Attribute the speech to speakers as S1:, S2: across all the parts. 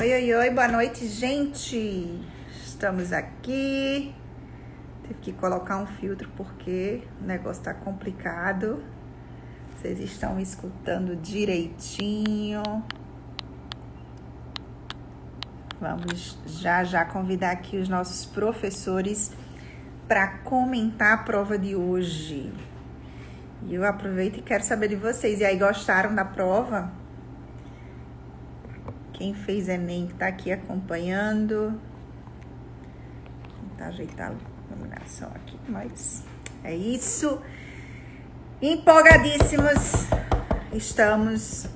S1: Oi, oi, oi, boa noite, gente. Estamos aqui. Tive que colocar um filtro porque o negócio tá complicado. Vocês estão me escutando direitinho. Vamos já convidar aqui os nossos professores para comentar a prova de hoje. E eu aproveito e quero saber de vocês. E aí, gostaram da prova? Quem fez Enem que tá aqui acompanhando. Vou tentar ajeitar a iluminação aqui, mas é isso. Empolgadíssimos estamos.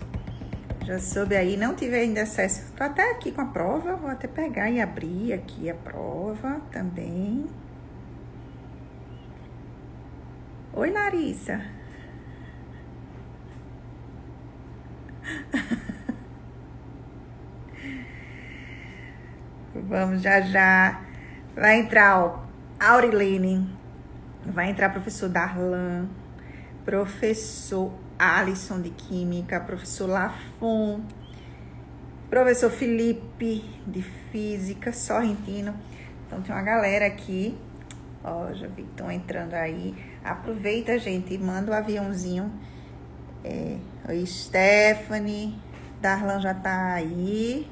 S1: Já soube aí, não tive ainda acesso. Tô até aqui com a prova, vou até pegar e abrir aqui a prova também. Oi, Larissa. Vamos já. Vai entrar, ó, Aurilene. Vai entrar professor Darlan. Professor Alisson de Química. Professor Lafon. Professor Felipe de Física. Sorrentino. Então tem uma galera aqui. Ó, já vi que estão entrando aí. Aproveita, gente, e manda o aviãozinho. Oi, Stephanie. Darlan já tá aí.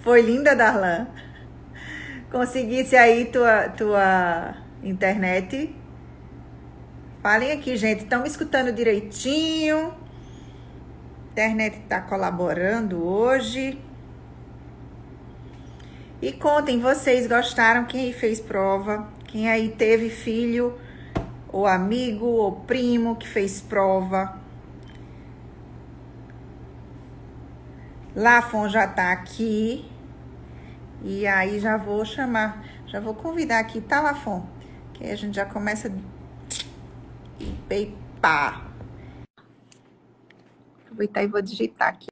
S1: Foi linda, Darlan. Conseguisse aí tua internet. Falem aqui, gente. Estão me escutando direitinho? A internet está colaborando hoje. E contem, vocês gostaram? Quem aí fez prova? Quem aí teve filho, ou amigo, ou primo que fez prova? Lafon já tá aqui. E aí já vou chamar, já vou convidar aqui, tá, Lafon? Que aí a gente já começa a peipar. Aproveitar e vou digitar aqui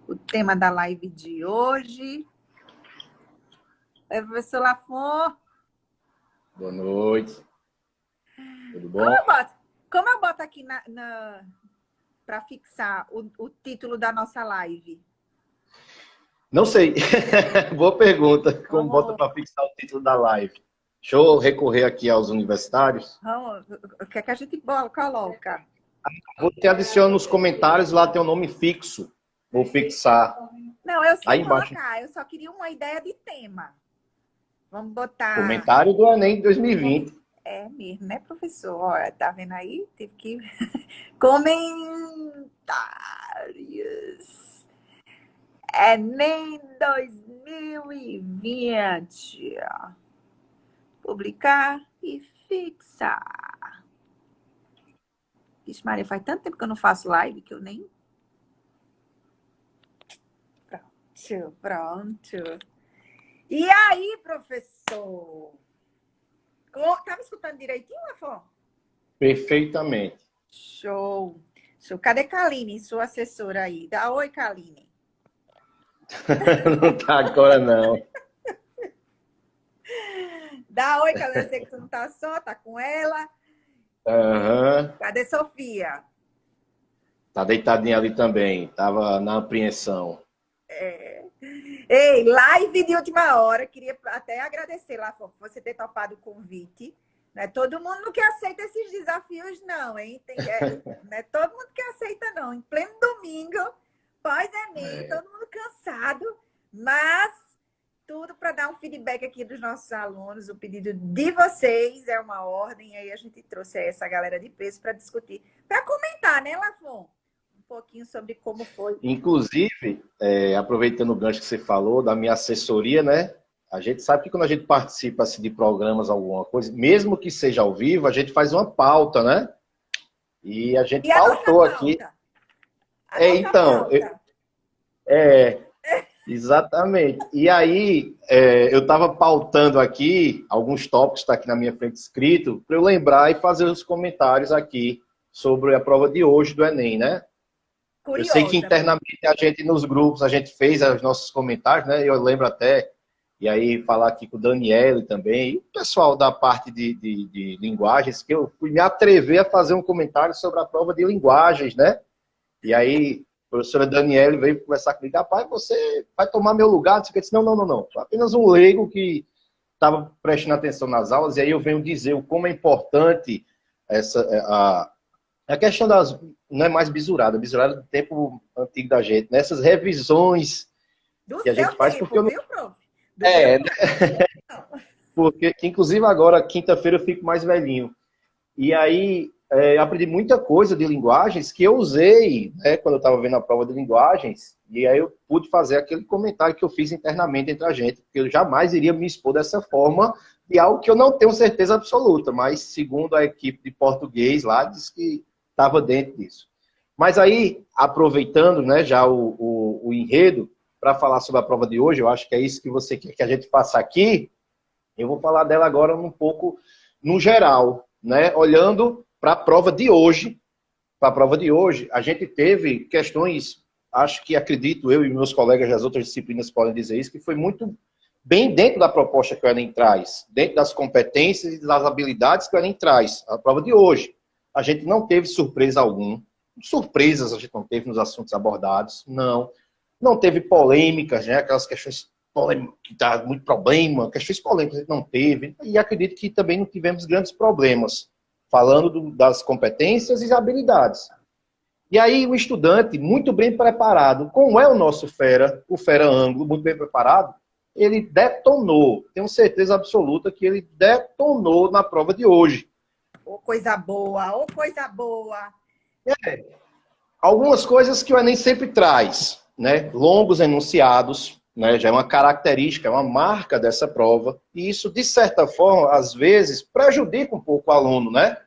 S1: o tema da live de hoje. Oi, professor Lafon.
S2: Boa noite. Tudo bom?
S1: Como eu boto aqui para fixar o título da nossa live?
S2: Não sei. Boa pergunta. Como bota para fixar o título da live? Deixa eu recorrer aqui aos universitários.
S1: O que é que a gente coloca?
S2: Você adiciona nos comentários, lá tem o nome fixo. Vou fixar.
S1: Não, eu sei
S2: aí embaixo.
S1: Colocar. Eu só queria uma ideia de tema. Vamos botar...
S2: Comentário do Enem 2020.
S1: É mesmo, né, professor? Olha, tá vendo aí? Tive que... Comentários. Enem 2020. Publicar e fixar. Ixi, Maria, faz tanto tempo que eu não faço live que eu nem... Pronto. E aí, professor? Tá me escutando direitinho, Lafon?
S2: Perfeitamente.
S1: Show. Cadê Kaline, sua assessora aí? Dá oi, Kaline.
S2: Não tá agora, não.
S1: Dá oi, Kaline. Eu sei que tu não tá só, tá com ela.
S2: Uhum.
S1: Cadê Sofia?
S2: Tá deitadinha ali também. Tava na apreensão.
S1: Ei, live de última hora. Queria até agradecer, Lafon, por você ter topado o convite. Não é todo mundo que aceita esses desafios, não, hein? Não é todo mundo que aceita, não. Em pleno domingo, pós-Enem, todo mundo cansado, mas tudo para dar um feedback aqui dos nossos alunos. O pedido de vocês é uma ordem, e aí a gente trouxe essa galera de peso para discutir, para comentar, né, Lafon? Um pouquinho sobre como foi.
S2: Inclusive, aproveitando o gancho que você falou, da minha assessoria, né? A gente sabe que quando a gente participa assim, de programas, alguma coisa, mesmo que seja ao vivo, a gente faz uma pauta, né? E a gente pautou aqui. Então, exatamente. E aí, eu estava pautando aqui, alguns tópicos está aqui na minha frente escrito, para eu lembrar e fazer os comentários aqui sobre a prova de hoje do Enem, né? Curiosa. Eu sei que internamente a gente, nos grupos, a gente fez os nossos comentários, né? Eu lembro até, e aí falar aqui com o Daniel também, e o pessoal da parte de linguagens, que eu fui me atrever a fazer um comentário sobre a prova de linguagens, né? E aí, professora Daniele veio conversar comigo, rapaz, você vai tomar meu lugar? Eu disse, não. Sou apenas um leigo que estava prestando atenção nas aulas, e aí eu venho dizer o como é importante a questão das... Não é mais bisurada do tempo antigo da gente, nessas revisões
S1: Do
S2: que a
S1: seu
S2: gente faz,
S1: tempo,
S2: porque eu não...
S1: viu, prof?
S2: É, porque, inclusive, agora, quinta-feira, eu fico mais velhinho. E aí, eu aprendi muita coisa de linguagens que eu usei, né, quando eu estava vendo a prova de linguagens, e aí eu pude fazer aquele comentário que eu fiz internamente entre a gente, porque eu jamais iria me expor dessa forma de algo que eu não tenho certeza absoluta, mas segundo a equipe de português lá, disse que estava dentro disso. Mas aí, aproveitando, né, já o enredo, para falar sobre a prova de hoje, eu acho que é isso que você quer que a gente faça aqui, eu vou falar dela agora um pouco no geral, né? Olhando para a prova de hoje. Para a prova de hoje, a gente teve questões, acho que acredito eu e meus colegas das outras disciplinas podem dizer isso, que foi muito bem dentro da proposta que o Enem traz, dentro das competências e das habilidades que o Enem traz. A prova de hoje, a gente não teve surpresa alguma. Surpresas a gente não teve nos assuntos abordados, não. Não teve polêmicas, né? Aquelas questões que dá muito problema, questões polêmicas a gente não teve, e acredito que também não tivemos grandes problemas, falando das competências e habilidades. E aí o estudante, muito bem preparado, como é o nosso fera, o fera ângulo, muito bem preparado, ele detonou, tenho certeza absoluta que ele detonou na prova de hoje.
S1: Ô, coisa boa, ô, coisa boa.
S2: Algumas coisas que o Enem sempre traz, né? Longos enunciados, né? Já é uma característica, é uma marca dessa prova, e isso, de certa forma, às vezes, prejudica um pouco o aluno, né?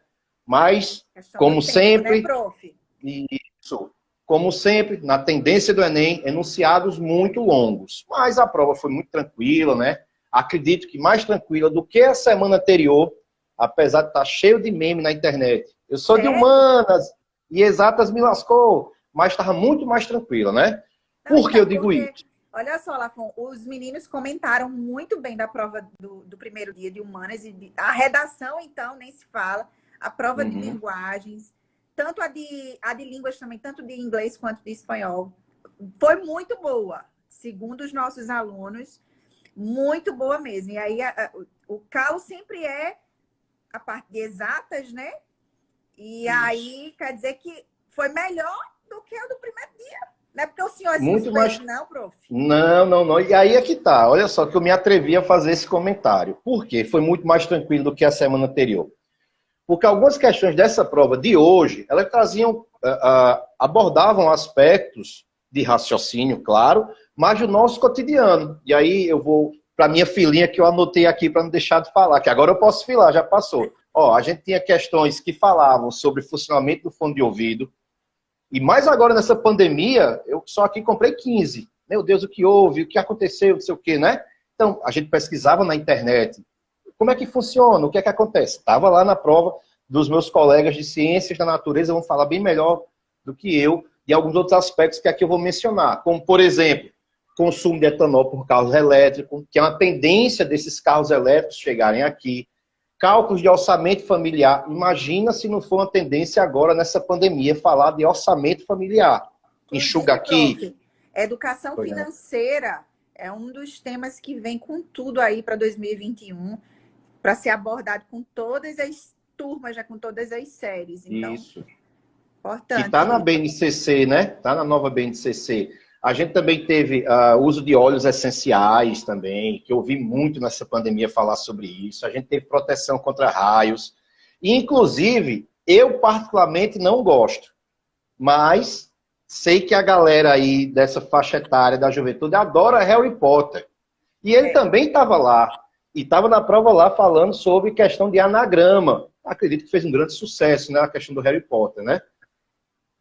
S2: Mas, como sempre,
S1: né, prof?
S2: Isso, como sempre, na tendência do Enem, enunciados muito longos. Mas a prova foi muito tranquila, né? Acredito que mais tranquila do que a semana anterior, apesar de estar cheio de meme na internet. Eu sou de humanas, e exatas me lascou, mas estava muito mais tranquila, né? Por que eu digo isso?
S1: Olha só, Lafon, os meninos comentaram muito bem da prova do primeiro dia de humanas, e a redação, então, nem se fala, a prova de linguagens, tanto a de línguas também, tanto de inglês quanto de espanhol, foi muito boa, segundo os nossos alunos, muito boa mesmo. E aí, o calo sempre é a parte de exatas, né? E isso. Aí, quer dizer que foi melhor do que a do primeiro dia. Não é porque o senhor é suspeito, mais... não, prof?
S2: Não. E aí é que tá. Olha só que eu me atrevi a fazer esse comentário. Por quê? Foi muito mais tranquilo do que a semana anterior. Porque algumas questões dessa prova de hoje, elas traziam, abordavam aspectos de raciocínio, claro, mas do nosso cotidiano. E aí eu vou para minha filinha que eu anotei aqui para não deixar de falar, que agora eu posso filar, já passou. Ó, a gente tinha questões que falavam sobre funcionamento do fone de ouvido, e mais agora nessa pandemia, eu só aqui comprei 15. Meu Deus, o que houve? O que aconteceu? Não sei o quê, né? Então, a gente pesquisava na internet. Como é que funciona? O que é que acontece? Estava lá na prova dos meus colegas de ciências da natureza, vão falar bem melhor do que eu, e alguns outros aspectos que aqui eu vou mencionar. Como, por exemplo, consumo de etanol por carros elétricos, que é uma tendência desses carros elétricos chegarem aqui. Cálculos de orçamento familiar. Imagina se não for uma tendência agora nessa pandemia falar de orçamento familiar. Enxuga aqui.
S1: Prof, educação financeira é um dos temas que vem com tudo aí para 2021, para ser abordado com todas as turmas, já com todas as séries. Então,
S2: isso.
S1: Importante.
S2: Que está na BNCC, né? Está na nova BNCC. A gente também teve uso de óleos essenciais também, que eu ouvi muito nessa pandemia falar sobre isso. A gente teve proteção contra raios. E, inclusive, eu particularmente não gosto. Mas sei que a galera aí dessa faixa etária da juventude adora Harry Potter. E ele também estava lá. E estava na prova lá falando sobre questão de anagrama. Acredito que fez um grande sucesso, né? A questão do Harry Potter, né?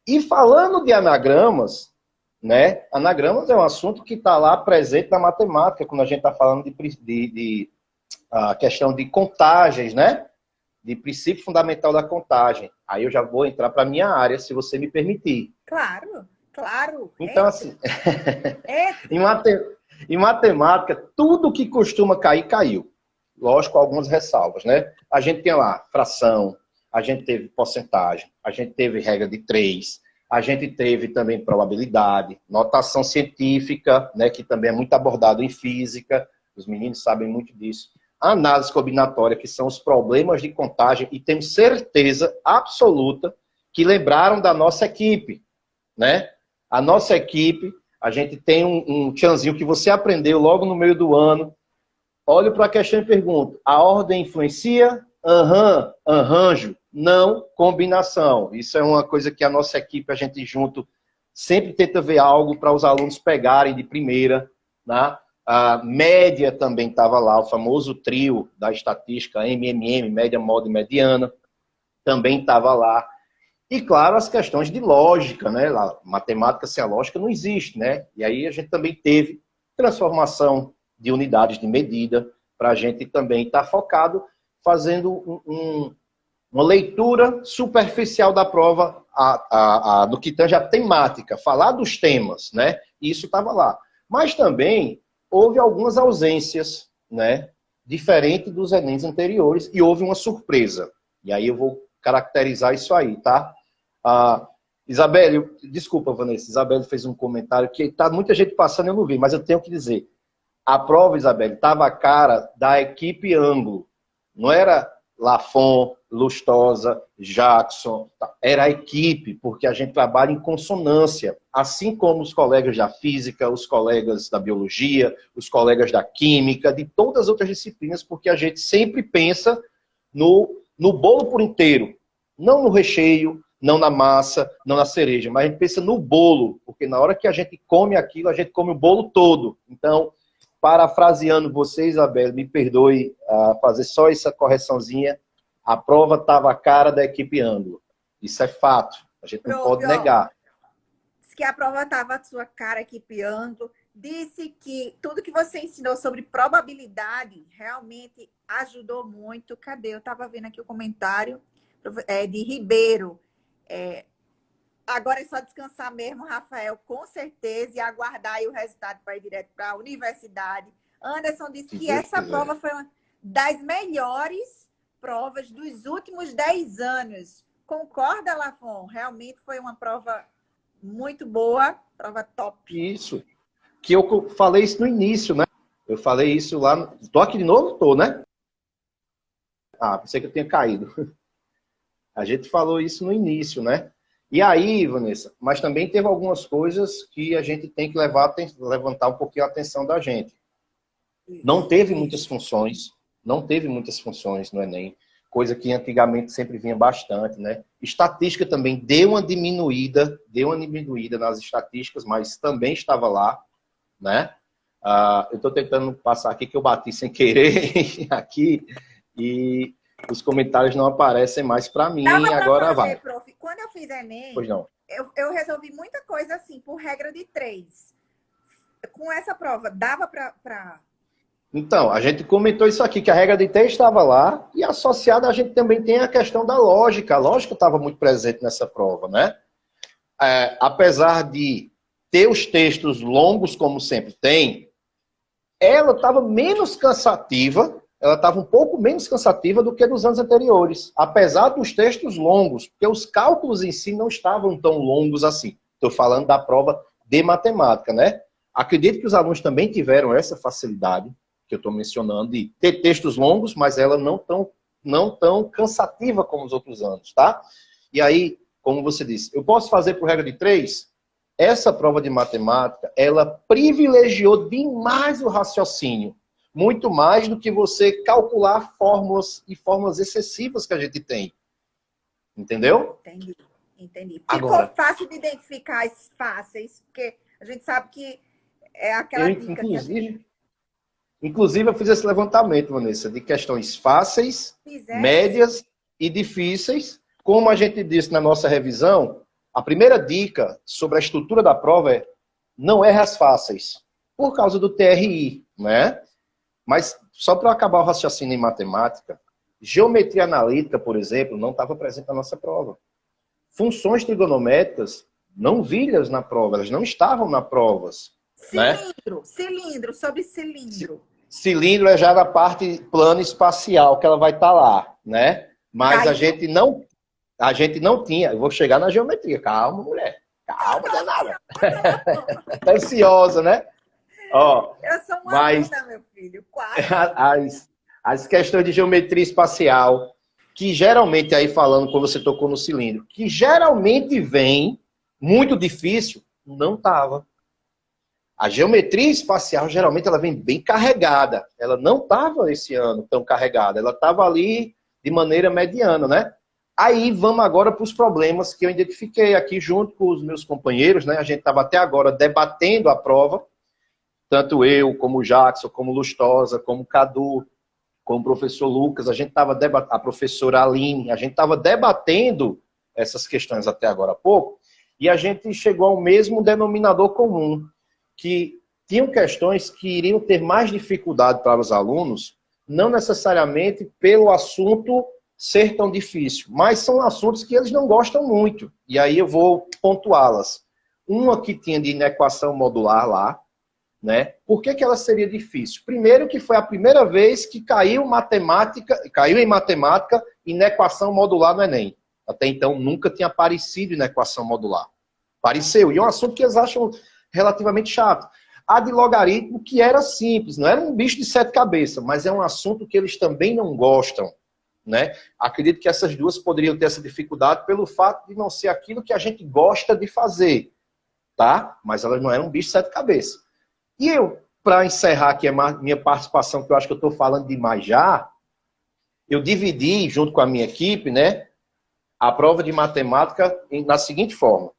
S2: E falando de anagramas, né? Anagramas é um assunto que está lá presente na matemática, quando a gente está falando de a questão de contagens, né? De princípio fundamental da contagem. Aí eu já vou entrar para a minha área, se você me permitir.
S1: Claro, claro.
S2: Então, assim, em matemática, tudo que costuma cair, caiu. Lógico, com algumas ressalvas, né? A gente tem lá fração, a gente teve porcentagem, a gente teve regra de 3, A gente teve também probabilidade, notação científica, né, que também é muito abordado em física, os meninos sabem muito disso. Análise combinatória, que são os problemas de contagem, e tenho certeza absoluta que lembraram da nossa equipe, né? A nossa equipe, a gente tem um tchanzinho que você aprendeu logo no meio do ano. Olho para a questão e pergunto, a ordem influencia? Aham, arranjo, não, combinação. Isso é uma coisa que a nossa equipe, a gente junto, sempre tenta ver algo para os alunos pegarem de primeira, né? A média também estava lá, o famoso trio da estatística, MMM, média, moda e mediana, também estava lá. E, claro, as questões de lógica, né? A matemática sem a lógica não existe, né? E aí a gente também teve transformação de unidades de medida, para a gente também estar focado, fazendo uma leitura superficial da prova do que tange a temática, falar dos temas, né? E isso estava lá. Mas também houve algumas ausências, né? Diferente dos Enems anteriores, e houve uma surpresa. E aí eu vou caracterizar isso aí, tá? Isabelle, desculpa, Vanessa, Isabelle fez um comentário que tá muita gente passando, eu não vi, mas eu tenho que dizer. A prova, Isabelle, estava a cara da equipe Ângulo. Não era Lafon, Lustosa, Jackson. Era a equipe, porque a gente trabalha em consonância. Assim como os colegas da física, os colegas da biologia, os colegas da química, de todas as outras disciplinas, porque a gente sempre pensa no bolo por inteiro. Não no recheio, não na massa, não na cereja, mas a gente pensa no bolo, porque na hora que a gente come aquilo, a gente come o bolo todo. Então, parafraseando você, Isabel, me perdoe fazer só essa correçãozinha, a prova estava a cara da equipe Ângulo. Isso é fato, a gente não pode negar.
S1: Disse que a prova estava a sua cara, equipe Ângulo. Disse que tudo que você ensinou sobre probabilidade realmente ajudou muito. Cadê? Eu estava vendo aqui o comentário de Ribeiro. Agora é só descansar mesmo, Rafael, com certeza, e aguardar aí o resultado para ir direto para a universidade. Anderson disse que essa prova foi uma das melhores provas dos últimos 10 anos. Concorda, Lafon? Realmente foi uma prova muito boa, prova top.
S2: Isso. Que eu falei isso no início, né? Eu falei isso lá. Tô aqui de novo? Tô, né? Pensei que eu tinha caído. A gente falou isso no início, né? E aí, Vanessa, mas também teve algumas coisas que a gente tem que levantar um pouquinho a atenção da gente. Não teve muitas funções no Enem, coisa que antigamente sempre vinha bastante, né? Estatística também deu uma diminuída nas estatísticas, mas também estava lá, né? Eu estou tentando passar aqui que eu bati sem querer aqui e os comentários não aparecem mais para mim. Agora vai.
S1: Prof. Quando eu fiz Enem,
S2: Pois não.
S1: Eu resolvi muita coisa assim, por regra de 3. Com essa prova, dava para...
S2: Então, a gente comentou isso aqui, que a regra de 3 estava lá, e associada a gente também tem a questão da lógica. A lógica estava muito presente nessa prova, né? Apesar de ter os textos longos, como sempre tem, ela estava menos cansativa, ela estava um pouco menos cansativa do que nos anos anteriores, apesar dos textos longos, porque os cálculos em si não estavam tão longos assim. Estou falando da prova de matemática, né? Acredito que os alunos também tiveram essa facilidade que eu estou mencionando, de ter textos longos, mas ela não tão cansativa como os outros anos, tá? E aí, como você disse, eu posso fazer por regra de 3? Essa prova de matemática, ela privilegiou demais o raciocínio. Muito mais do que você calcular fórmulas e fórmulas excessivas que a gente tem. Entendeu?
S1: Entendi. Ficou fácil de identificar as fáceis, porque a gente sabe que é aquela dica
S2: Inclusive, eu fiz esse levantamento, Vanessa, de questões fáceis, médias e difíceis. Como a gente disse na nossa revisão, a primeira dica sobre a estrutura da prova é não erre as fáceis, por causa do TRI, né? Mas, só para acabar o raciocínio em matemática, geometria analítica, por exemplo, não estava presente na nossa prova. Funções trigonométricas não vilhas na prova, elas não estavam na provas.
S1: Cilindro, sobre cilindro.
S2: Cilindro é já na parte plano espacial, que ela vai estar lá, né? Mas a gente não... A gente não tinha. Eu vou chegar na geometria. Calma, mulher. Calma, danada. Tá ansiosa, né? Ó,
S1: Eu sou uma
S2: mas
S1: aluna, meu filho, quase.
S2: as questões de geometria espacial, que geralmente, aí falando, quando você tocou no cilindro, que geralmente vem muito difícil, não estava. A geometria espacial, geralmente, ela vem bem carregada. Ela não estava esse ano tão carregada. Ela estava ali de maneira mediana, né? Aí vamos agora para os problemas que eu identifiquei aqui junto com os meus companheiros, né? A gente estava até agora debatendo a prova, tanto eu, como o Jackson, como o Lustosa, como o Cadu, como o professor Lucas, a gente estava debatendo, a professora Aline, a gente estava debatendo essas questões até agora há pouco, e a gente chegou ao mesmo denominador comum, que tinham questões que iriam ter mais dificuldade para os alunos, não necessariamente pelo assunto ser tão difícil, mas são assuntos que eles não gostam muito, e aí eu vou pontuá-las. Uma que tinha de inequação modular lá, né? Por que ela seria difícil? Primeiro que foi a primeira vez que caiu em matemática inequação modular no Enem. Até então nunca tinha aparecido inequação modular. Apareceu, e é um assunto que eles acham relativamente chato. A de logaritmo, que era simples, não era um bicho de 7 cabeças, mas é um assunto que eles também não gostam, né? Acredito que essas duas poderiam ter essa dificuldade pelo fato de não ser aquilo que a gente gosta de fazer, tá? Mas elas não eram um bicho de 7 cabeças. E eu, para encerrar aqui a minha participação, que eu acho que eu estou falando demais já, eu dividi, junto com a minha equipe, né, a prova de matemática na seguinte forma.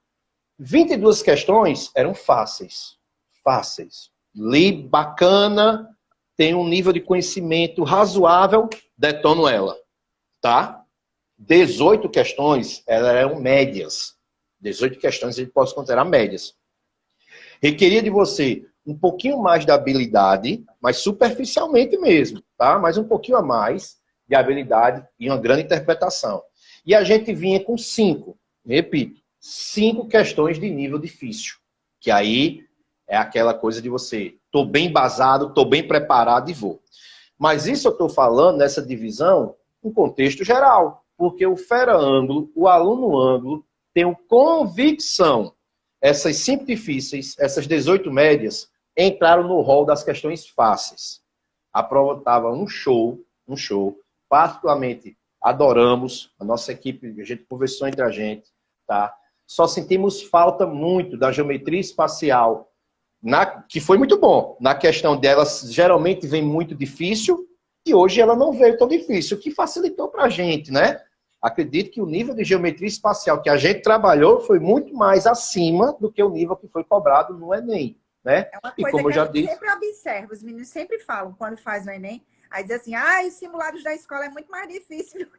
S2: 22 questões eram fáceis. Fáceis. Li bacana, tem um nível de conhecimento razoável, detono ela. Tá? 18 questões, elas eram médias. 18 questões a gente pode considerar médias. Requeria de você um pouquinho mais de habilidade, mas superficialmente mesmo, tá? Mas um pouquinho a mais de habilidade e uma grande interpretação. E a gente vinha com 5, repito, 5 questões de nível difícil. Que aí é aquela coisa de você, tô bem embasado, tô bem preparado e vou. Mas isso eu estou falando nessa divisão em contexto geral, porque o fera-ângulo, o aluno-ângulo, tem convicção. Essas 5 difíceis, essas 18 médias, entraram no rol das questões fáceis. A prova estava um show. Particularmente, adoramos. A nossa equipe, a gente conversou entre a gente, tá? Só sentimos falta muito da geometria espacial, que foi muito bom. Na questão delas, geralmente vem muito difícil, e hoje ela não veio tão difícil, o que facilitou para a gente, né? Acredito que o nível de geometria espacial que a gente trabalhou foi muito mais acima do que o nível que foi cobrado no Enem, né?
S1: É uma
S2: E
S1: coisa
S2: como eu
S1: que
S2: já
S1: a gente
S2: disse...
S1: sempre observa, os meninos sempre falam quando faz o Enem, aí diz assim, os simulados da escola é muito mais difícil do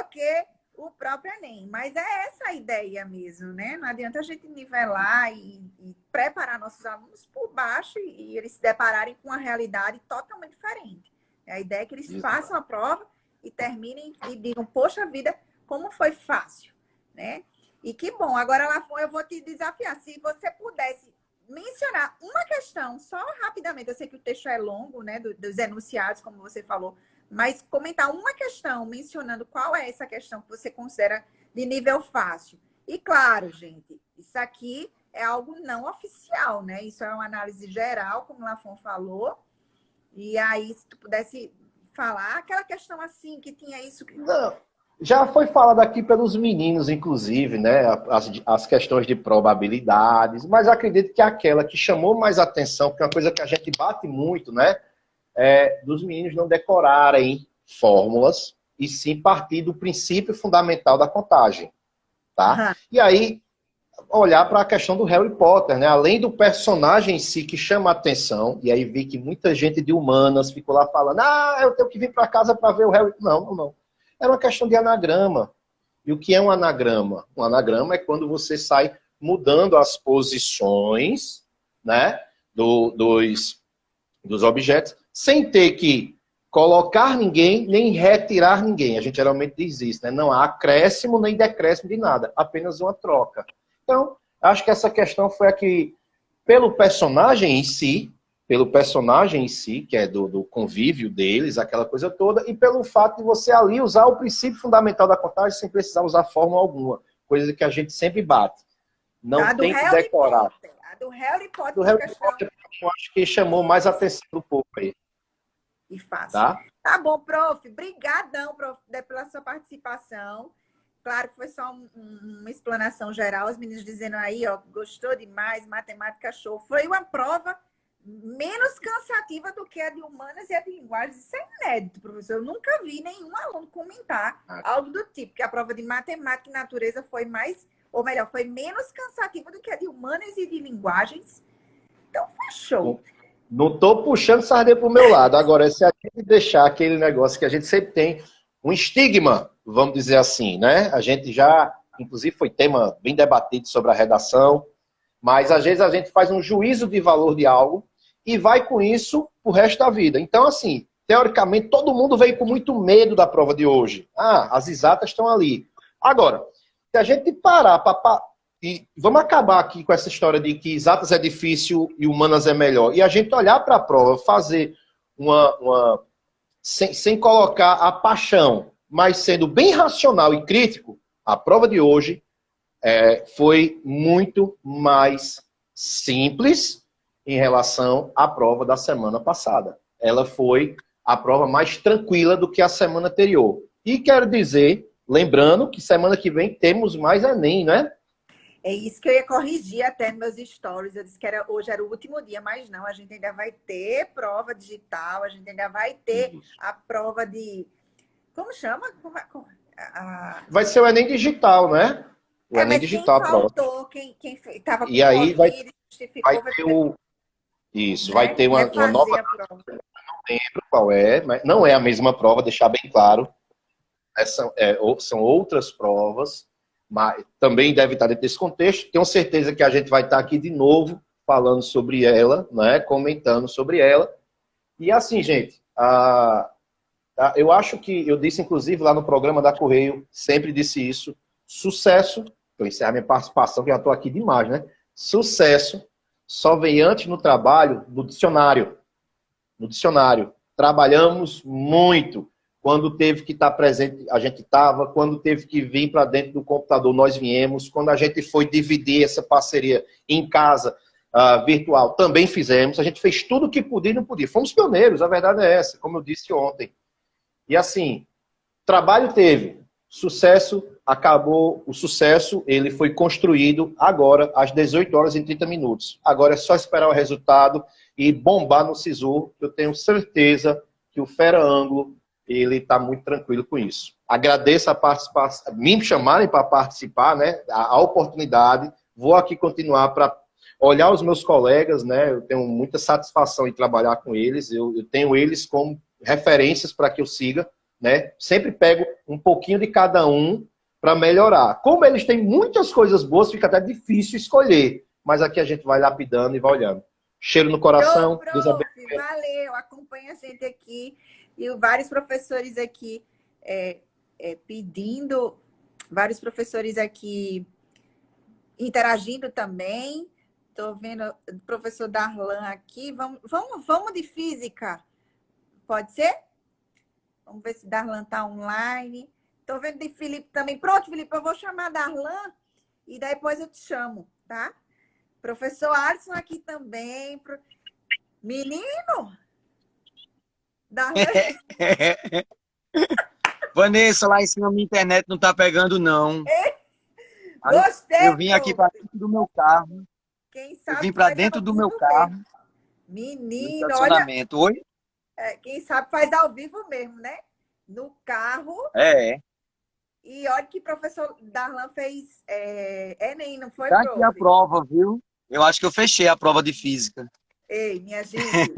S1: que o próprio Enem. Mas é essa a ideia mesmo, né? Não adianta a gente nivelar e preparar nossos alunos por baixo e eles se depararem com uma realidade totalmente diferente. A ideia é que eles façam a prova e terminem e digam, poxa vida, como foi fácil, né? E que bom. Agora, Lafon, eu vou te desafiar. Se você pudesse mencionar uma questão, só rapidamente, eu sei que o texto é longo, né, dos enunciados, como você falou, mas comentar uma questão, mencionando qual é essa questão que você considera de nível fácil. E claro, gente, isso aqui é algo não oficial, né? Isso é uma análise geral, como o Lafon falou. E aí, se tu pudesse falar aquela questão assim, que tinha isso...
S2: Não, já foi falado aqui pelos meninos, inclusive, né? As questões de probabilidades, mas acredito que aquela que chamou mais atenção, que é uma coisa que a gente bate muito, né? É dos meninos não decorarem fórmulas e sim partir do princípio fundamental da contagem, tá? E aí, olhar para a questão do Harry Potter, né? Além do personagem em si que chama a atenção, e aí vi que muita gente de humanas ficou lá falando, eu tenho que vir para casa para ver o Harry. Não. Era uma questão de anagrama. E o que é um anagrama? Um anagrama é quando você sai mudando as posições, né, dos objetos, sem ter que colocar ninguém, nem retirar ninguém. A gente geralmente diz isso, né? Não há acréscimo nem decréscimo de nada, apenas uma troca. Então, acho que essa questão foi a que, pelo personagem em si, pelo personagem em si, que é do convívio deles, aquela coisa toda, e pelo fato de você ali usar o princípio fundamental da contagem sem precisar usar fórmula alguma, coisa que a gente sempre bate. Não tem que decorar.
S1: A do Harry Potter,
S2: Do Harry Potter, eu acho que chamou mais a atenção do povo aí.
S1: E fácil.
S2: Tá?
S1: Tá bom, prof. Brigadão, prof, pela sua participação. Claro que foi só uma explanação geral. Os meninos dizendo aí, ó, gostou demais, matemática show. Foi uma prova menos cansativa do que a de humanas e a de linguagens. Isso é inédito, professor. Eu nunca vi nenhum aluno comentar algo do tipo, que a prova de matemática e natureza foi mais, ou melhor, foi menos cansativa do que a de humanas e de linguagens. Então, foi show.
S2: Não estou puxando sardinha para o meu lado. Agora, se a gente deixar aquele negócio que a gente sempre tem, um estigma, vamos dizer assim, né? A gente já, inclusive foi tema bem debatido sobre a redação, mas às vezes a gente faz um juízo de valor de algo e vai com isso pro resto da vida. Então, assim, teoricamente, todo mundo veio com muito medo da prova de hoje. Ah, as exatas estão ali. Agora, se a gente parar para... E vamos acabar aqui com essa história de que exatas é difícil e humanas é melhor. E a gente olhar para a prova, fazer sem colocar a paixão, mas sendo bem racional e crítico, a prova de hoje foi muito mais simples em relação à prova da semana passada. Ela foi a prova mais tranquila do que a semana anterior. E quero dizer, lembrando que semana que vem temos mais Enem, né?
S1: É isso que eu ia corrigir até nos meus stories. Eu disse que hoje era o último dia, mas não, a gente ainda vai ter prova digital, a gente ainda vai ter a prova de... Como chama?
S2: Vai ser o Enem digital, né? O Enem digital.
S1: Quem faltou, quem estava com
S2: e aí vai ter
S1: Isso,
S2: vai ter uma nova prova. Não lembro qual é, mas não é a mesma prova, deixar bem claro. São outras provas. Mas também deve estar dentro desse contexto. Tenho certeza que a gente vai estar aqui de novo falando sobre ela, né? Comentando sobre ela. E assim, gente, eu acho que eu disse, inclusive, lá no programa da Correio, sempre disse isso, sucesso, vou encerrar minha participação, que já estou aqui demais, né? Sucesso só vem antes no trabalho do dicionário. No dicionário. Trabalhamos muito. Quando teve que estar presente, a gente estava. Quando teve que vir para dentro do computador, nós viemos. Quando a gente foi dividir essa parceria em casa, virtual, também fizemos. A gente fez tudo o que podia e não podia. Fomos pioneiros, a verdade é essa, como eu disse ontem. E assim, trabalho teve, sucesso acabou, o sucesso ele foi construído agora, às 18 horas e 30 minutos. Agora é só esperar o resultado e bombar no SISU. Eu tenho certeza que o Fera Ângulo ele está muito tranquilo com isso. Agradeço a participação, me chamarem para participar, né? A oportunidade. Vou aqui continuar para olhar os meus colegas, né? Eu tenho muita satisfação em trabalhar com eles. Eu tenho eles como referências para que eu siga, né? Sempre pego um pouquinho de cada um para melhorar. Como eles têm muitas coisas boas, fica até difícil escolher. Mas aqui a gente vai lapidando e vai olhando. Cheiro no coração.
S1: Deus abençoe. Valeu, acompanha a gente aqui. E vários professores aqui pedindo, vários professores aqui interagindo também. Estou vendo o professor Darlan aqui. Vamos de física. Pode ser? Vamos ver se Darlan está online. Estou vendo de Felipe também. Pronto, Felipe, eu vou chamar Darlan e depois eu te chamo, tá? Professor Alisson aqui também. Menino!
S3: Vanessa, lá em cima minha internet não tá pegando, não.
S1: Gostei!
S3: Eu vim aqui para dentro do meu carro.
S1: Quem sabe
S3: eu vim para dentro do meu carro.
S1: Menino, olha...
S3: Oi?
S1: Quem sabe faz ao vivo mesmo, né? No carro. E olha que o professor Darlan fez Enem, não foi,
S3: tá aqui a prova, viu? Eu acho que eu fechei a prova de física.
S1: Ei, minha gente...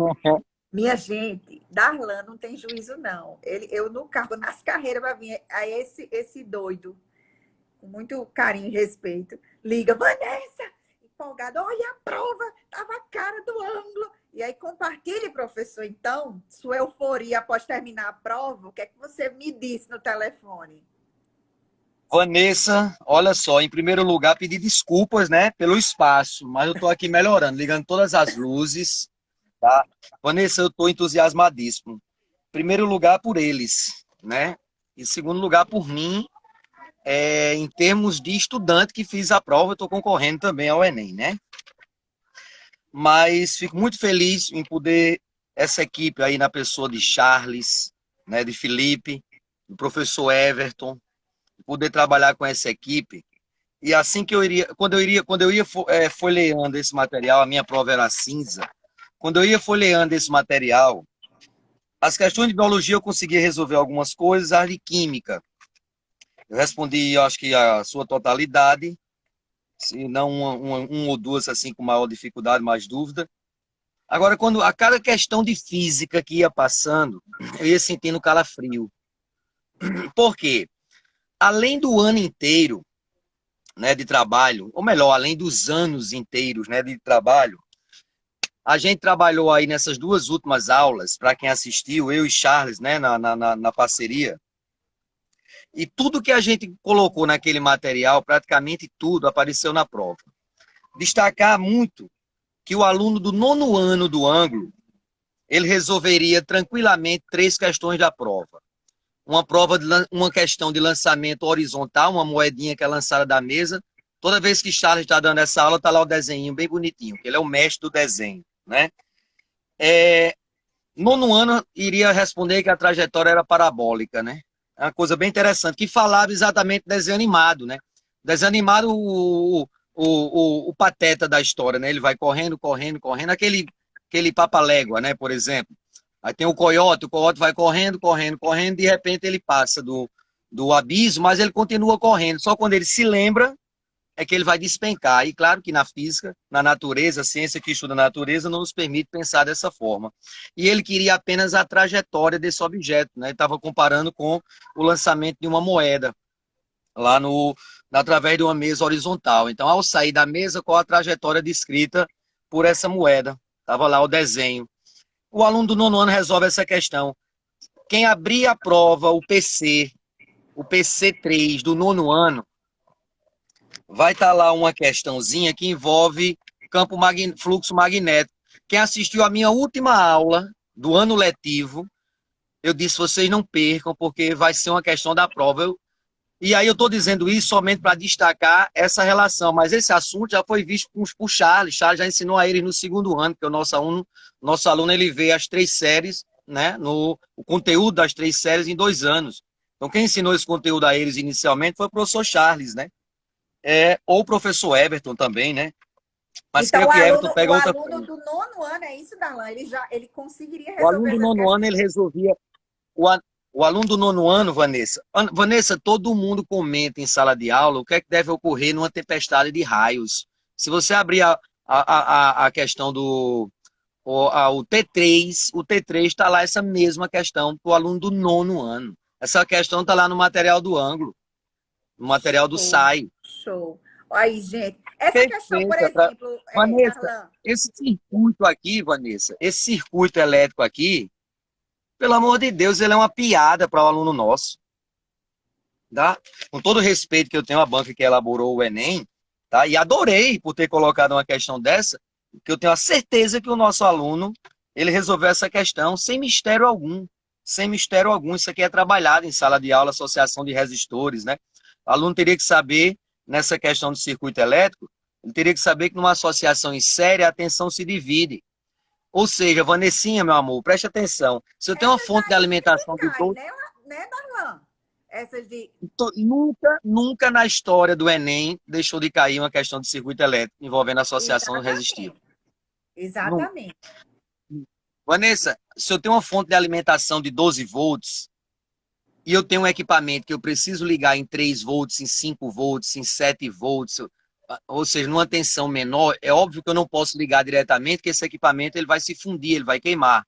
S1: Minha gente, Darlan não tem juízo, não. Eu no carro, nas carreiras, para vir. Aí esse doido, com muito carinho e respeito, liga, Vanessa, empolgada, olha a prova, tava a cara do ângulo. E aí compartilhe, professor, então, sua euforia após terminar a prova, o que é que você me disse no telefone?
S3: Vanessa, olha só, em primeiro lugar, pedir desculpas, né, pelo espaço, mas eu tô aqui melhorando, ligando todas as luzes. Tá? Vanessa, eu estou entusiasmadíssimo. Em primeiro lugar por eles, né? Em segundo lugar por mim, em termos de estudante que fiz a prova, eu estou concorrendo também ao Enem, né? Mas fico muito feliz em poder, essa equipe aí na pessoa de Charles, né, de Felipe, do professor Everton, poder trabalhar com essa equipe. E assim que quando eu ia folheando esse material, a minha prova era cinza, quando eu ia folheando esse material, as questões de biologia eu conseguia resolver algumas coisas, as de química. Eu respondi, eu acho que a sua totalidade, se não uma ou duas assim com maior dificuldade, mais dúvida. Agora, quando a cada questão de física que ia passando, eu ia sentindo calafrio. Por quê? Além do ano inteiro, né, de trabalho, ou melhor, além dos anos inteiros, né, de trabalho, a gente trabalhou aí nessas duas últimas aulas, para quem assistiu, eu e Charles, né, na parceria, e tudo que a gente colocou naquele material, praticamente tudo, apareceu na prova. Destacar muito que o aluno do 9º ano do ângulo, ele resolveria tranquilamente 3 questões da prova. Uma questão de lançamento horizontal, uma moedinha que é lançada da mesa. Toda vez que Charles está dando essa aula, está lá o desenho bem bonitinho, que ele é o mestre do desenho, né? 9º ano iria responder que a trajetória era parabólica, né? É uma coisa bem interessante, que falava exatamente do desenho animado, né? Desenho animado, o pateta da história, né? Ele vai correndo, correndo, correndo, aquele Papa-Légua, né? Por exemplo. Aí tem o coiote vai correndo, correndo, correndo, de repente ele passa do abismo, mas ele continua correndo. Só quando ele se lembra é que ele vai despencar. E claro que na física, na natureza, a ciência que estuda a natureza não nos permite pensar dessa forma. E ele queria apenas a trajetória desse objeto, né? Ele estava comparando com o lançamento de uma moeda lá através de uma mesa horizontal. Então, ao sair da mesa, qual a trajetória descrita por essa moeda? Estava lá o desenho. O aluno do 9º ano resolve essa questão. Quem abrir a prova, o PC3 do 9º ano, vai estar lá uma questãozinha que envolve fluxo magnético. Quem assistiu a minha última aula do ano letivo, eu disse, vocês não percam, porque vai ser uma questão da prova. E aí eu estou dizendo isso somente para destacar essa relação, mas esse assunto já foi visto por Charles. Charles já ensinou a eles no 2º ano, porque o nosso aluno ele vê as 3 séries, né, o conteúdo das 3 séries em 2 anos. Então quem ensinou esse conteúdo a eles inicialmente foi o professor Charles, né? Ou o professor Everton também, né? Mas
S1: então,
S3: creio que Everton pega
S1: o
S3: outra
S1: aluno
S3: coisa.
S1: do 9º ano, é isso, Darlan? Ele conseguiria
S3: O aluno
S1: resolver
S3: do
S1: essas
S3: 9º ano,
S1: questões.
S3: ele resolvia... O aluno do 9º ano, Vanessa, todo mundo comenta em sala de aula o que é que deve ocorrer numa tempestade de raios. Se você abrir a questão o T3, o T3 está lá essa mesma questão para o aluno do 9º ano. Essa questão está lá no material do ângulo, no material do
S1: Show,
S3: SAI.
S1: show. Aí, gente, essa questão, por
S3: Perfeita.
S1: exemplo,
S3: Vanessa,
S1: Darlan,
S3: esse circuito aqui, Vanessa, esse circuito elétrico aqui, pelo amor de Deus, ele é uma piada para o aluno nosso. Tá? Com todo o respeito que eu tenho à banca que elaborou o Enem, tá? E adorei por ter colocado uma questão dessa, que eu tenho a certeza que o nosso aluno, ele resolveu essa questão sem mistério algum. Sem mistério algum. Isso aqui é trabalhado em sala de aula, associação de resistores, né? O aluno teria que saber, nessa questão do circuito elétrico, ele teria que saber que numa associação em série a tensão se divide. Ou seja, Vanessinha, meu amor, preste atenção. Se eu tenho uma
S1: essas
S3: fonte de
S1: daí sempre
S3: alimentação de
S1: caem,
S3: 12.
S1: né, Darlan? Essas de...
S3: Nunca na história do Enem deixou de cair uma questão de circuito elétrico envolvendo associação resistiva.
S1: Exatamente.
S3: Nunca.
S1: Exatamente.
S3: Vanessa, se eu tenho uma fonte de alimentação de 12 volts e eu tenho um equipamento que eu preciso ligar em 3 volts, em 5 volts, em 7 volts, ou seja, numa tensão menor, é óbvio que eu não posso ligar diretamente, porque esse equipamento ele vai se fundir, ele vai queimar.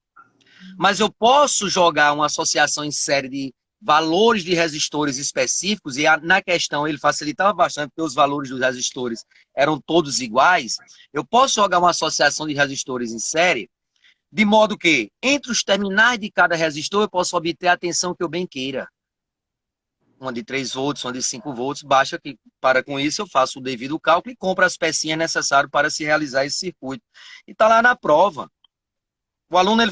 S3: Mas eu posso jogar uma associação em série de valores de resistores específicos, e na questão ele facilitava bastante, porque os valores dos resistores eram todos iguais. Eu posso jogar uma associação de resistores em série, de modo que, entre os terminais de cada resistor, eu posso obter a tensão que eu bem queira. Uma de 3 volts, uma de 5 volts, basta que, para com isso, eu faço o devido cálculo e compro as pecinhas necessárias para se realizar esse circuito. E está lá na prova. O aluno,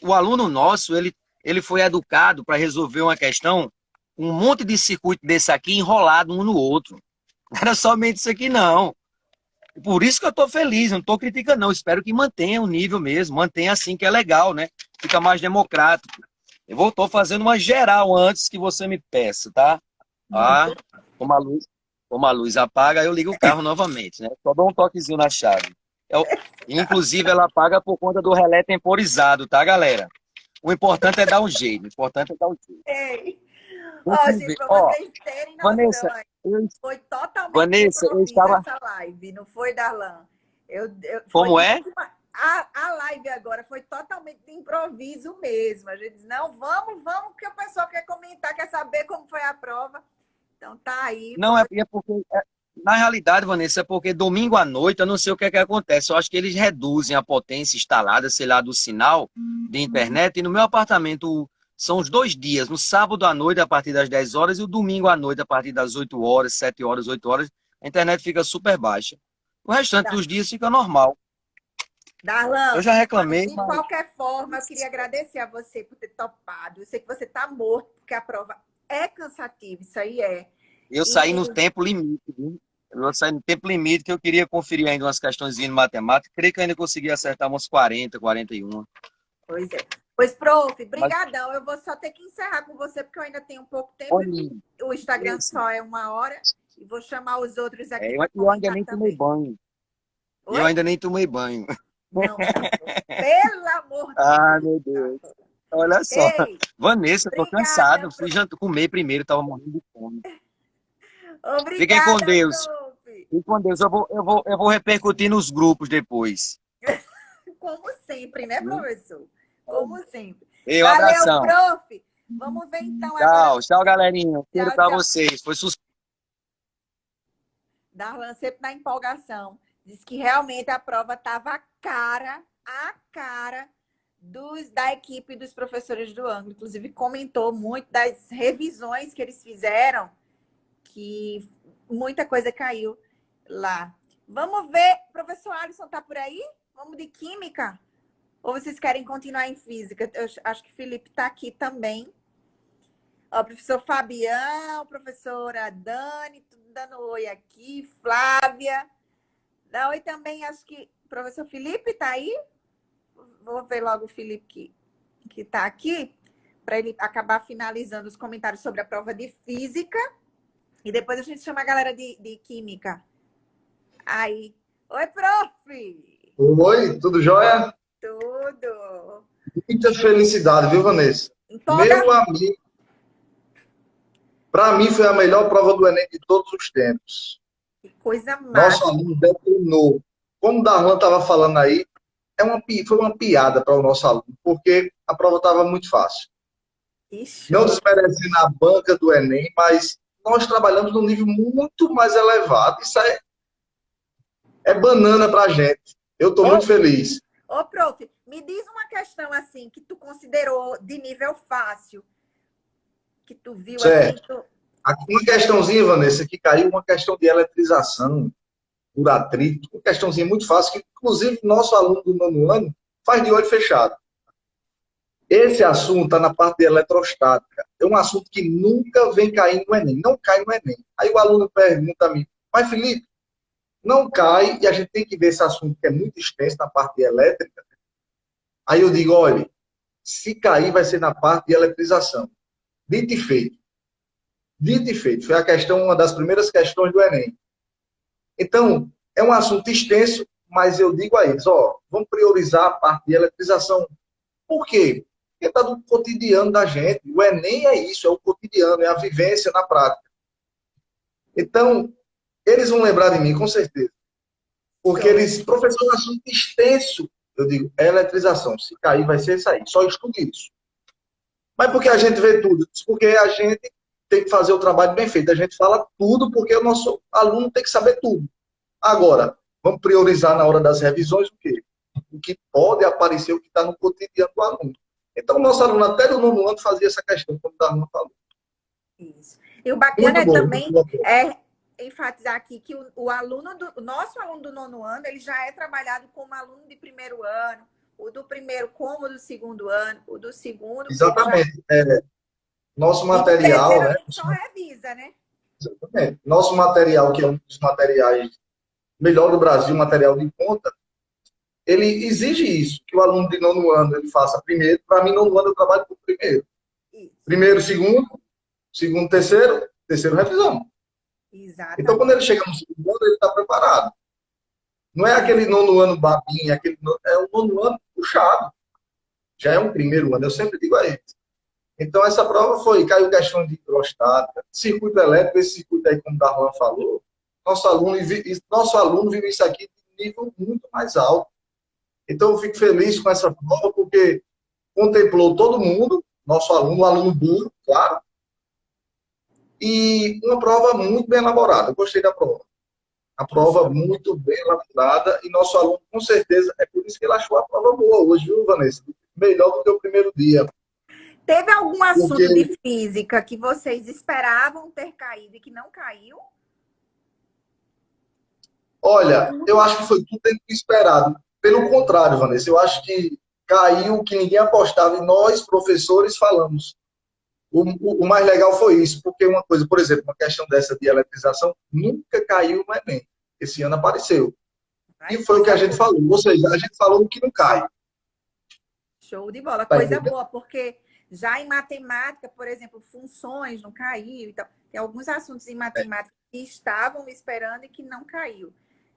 S3: o aluno nosso, ele foi educado para resolver uma questão, um monte de circuito desse aqui enrolado um no outro. Não era somente isso aqui, não. Por isso que eu estou feliz, não estou criticando, não. Espero que mantenha o nível mesmo, mantenha assim, que é legal, né? Fica mais democrático. Estou fazendo uma geral antes que você me peça, tá? Ah, como a luz apaga, eu ligo o carro novamente, né? Só dou um toquezinho na chave. Inclusive, ela apaga por conta do relé temporizado, tá, galera? O importante é dar um jeito. O importante é dar um jeito.
S1: Ei. Ó, gente, para
S3: Ó,
S1: vocês terem
S3: Vanessa,
S1: noção,
S3: eu,
S1: foi totalmente
S3: Vanessa, eu
S1: improviso
S3: estava...
S1: essa live, não foi, Darlan? Foi
S3: Como é?
S1: a live agora foi totalmente de improviso mesmo. A gente disse, não, vamos, que o pessoal quer comentar, quer saber como foi a prova. Então tá aí.
S3: Não, é porque... Na realidade, Vanessa, é porque domingo à noite, eu não sei o que é que acontece. Eu acho que eles reduzem a potência instalada, sei lá, do sinal de internet. E no meu apartamento são os 2 dias. No sábado à noite, a partir das 10 horas, e o domingo à noite, a partir das 8 horas, 7 horas, 8 horas, a internet fica super baixa. O restante dos dias fica normal.
S1: Darlan,
S3: Eu já reclamei,
S1: de
S3: mas...
S1: qualquer forma, eu queria agradecer a você por ter topado. Eu sei que você tá morto, porque a prova é cansativa, isso aí é.
S3: Eu saí no tempo limite, viu? Eu saí no tempo limite, que eu queria conferir ainda umas questões de matemática. Creio que eu ainda consegui acertar umas 40, 41.
S1: Pois é. Pois, prof,
S3: Mas,
S1: brigadão. Eu vou só ter que encerrar com você, porque eu ainda tenho pouco tempo. O Instagram só é 1 hora. E vou chamar os outros aqui para
S3: eu ainda
S1: comentar
S3: nem tomei
S1: também.
S3: banho.
S1: Oi?
S3: Eu ainda nem tomei banho.
S1: Não, pelo amor de
S3: Ah,
S1: Deus.
S3: meu Deus. Olha só.
S1: Ei,
S3: Vanessa, eu tô cansado.
S1: obrigada.
S3: Eu fui comer primeiro, tava morrendo de fome. Fiquem com
S1: Obrigada,
S3: Deus.
S1: prof.
S3: Fiquem com Deus. Eu vou repercutir nos grupos depois.
S1: Como sempre, né, professor? Como sempre.
S3: Um
S1: Valeu,
S3: abração.
S1: prof. Vamos ver então agora.
S3: Tchau, tchau, galerinha. Cheiro
S1: Tchau,
S3: pra
S1: tchau.
S3: vocês. Foi sucesso.
S1: Darlan sempre na empolgação. Diz que realmente a prova estava a cara da equipe dos professores do ângulo. Inclusive, comentou muito das revisões que eles fizeram, que muita coisa caiu lá. Vamos ver, professor Alisson está por aí? Vamos de química? Ou vocês querem continuar em física? Eu acho que o Felipe está aqui também. Ó, professor Fabião, professora Dani, tudo dando oi aqui. Flávia. Dá oi também, acho que o professor Felipe está aí? Vou ver logo o Felipe que está aqui, para ele acabar finalizando os comentários sobre a prova de física. E depois a gente chama a galera de química. Aí. Oi, prof!
S4: Oi, tudo jóia?
S1: Tudo!
S4: Muita felicidade, viu, Vanessa? Meu amigo, para mim foi a melhor prova do Enem de todos os tempos.
S1: Que coisa
S4: Nosso
S1: massa!
S4: aluno detonou. Como o Darlan estava falando aí, foi uma piada para o nosso aluno, porque a prova estava muito fácil. Não desmerecendo a banca do Enem, mas nós trabalhamos num nível muito mais elevado. Isso é banana para a gente. Eu estou muito feliz.
S1: Ô, prof, me diz uma questão assim, que tu considerou de nível fácil, que tu viu
S4: certo.
S1: assim...
S4: Aqui uma questãozinha, Vanessa, que caiu, uma questão de eletrização, por atrito, uma questãozinha muito fácil, que inclusive nosso aluno do 9º ano faz de olho fechado. Esse assunto está na parte de eletrostática. É um assunto que nunca vem cair no Enem, não cai no Enem. Aí o aluno pergunta a mim, mas Felipe, não cai, e a gente tem que ver esse assunto que é muito extenso na parte de elétrica. Aí eu digo, olha, se cair vai ser na parte de eletrização. Dito e feito. Dito e feito. Foi a questão, uma das primeiras questões do Enem. Então, é um assunto extenso, mas eu digo a eles, ó, vamos priorizar a parte de eletrização. Por quê? Porque está no cotidiano da gente. O Enem é isso, é o cotidiano, é a vivência na prática. Então, eles vão lembrar de mim, com certeza. Porque eles, professor, é um assunto extenso. Eu digo, é eletrização. Se cair, vai ser isso aí. Só estude isso. Mas por que a gente vê tudo? Porque a gente tem que fazer o trabalho bem feito. A gente fala tudo porque o nosso aluno tem que saber tudo. Agora, vamos priorizar na hora das revisões o quê? O que pode aparecer, o que está no cotidiano do aluno. Então, o nosso aluno até do 9º ano fazia essa questão, como o Darlan falou.
S1: Isso. E o bacana é também enfatizar aqui que o nosso aluno do 9º ano, ele já é trabalhado como aluno de 1º ano, o do primeiro como o do segundo ano, o do segundo...
S4: Exatamente. Nosso
S1: E no
S4: material,
S1: terceiro a
S4: né?
S1: gente só revisa, né?
S4: Exatamente. Nosso material, que é um dos materiais melhor do Brasil, material de ponta, ele exige isso, que o aluno de nono ano ele faça primeiro. Para mim, nono ano eu trabalho com primeiro.
S1: Isso,
S4: Primeiro, segundo, terceiro revisão. Então, quando ele
S1: exatamente.
S4: chega no segundo ano, ele está preparado. Não é aquele nono ano babinha, é um nono ano puxado. Já é um primeiro ano, eu sempre digo a eles. Então, essa prova caiu questão de hidrostática, circuito elétrico, esse circuito aí, como o Darlan falou, nosso aluno vive isso aqui de nível muito mais alto. Então, eu fico feliz com essa prova, porque contemplou todo mundo, nosso aluno, um aluno burro, claro, e uma prova muito bem elaborada. Eu gostei da prova. A prova muito bem elaborada, e nosso aluno, com certeza, é por isso que ele achou a prova boa hoje, viu, Vanessa? Melhor do que o primeiro dia.
S1: Teve algum assunto
S4: Porque,
S1: de física que vocês esperavam ter caído e que não caiu?
S4: olha, eu acho que foi tudo dentro do esperado. Pelo contrário, Vanessa, eu acho que caiu o que ninguém apostava, e nós, professores, falamos. O mais legal foi isso, porque uma coisa, por exemplo, uma questão dessa de eletrização, nunca caiu no Enem. Esse ano apareceu. E foi o que a gente falou. Ou seja, a gente falou o que não cai.
S1: Show de bola.
S4: Tá
S1: Coisa
S4: entendendo?
S1: boa, porque já em matemática, por exemplo, funções não caiu. Então, tem alguns assuntos em matemática que estavam esperando e que não caiu.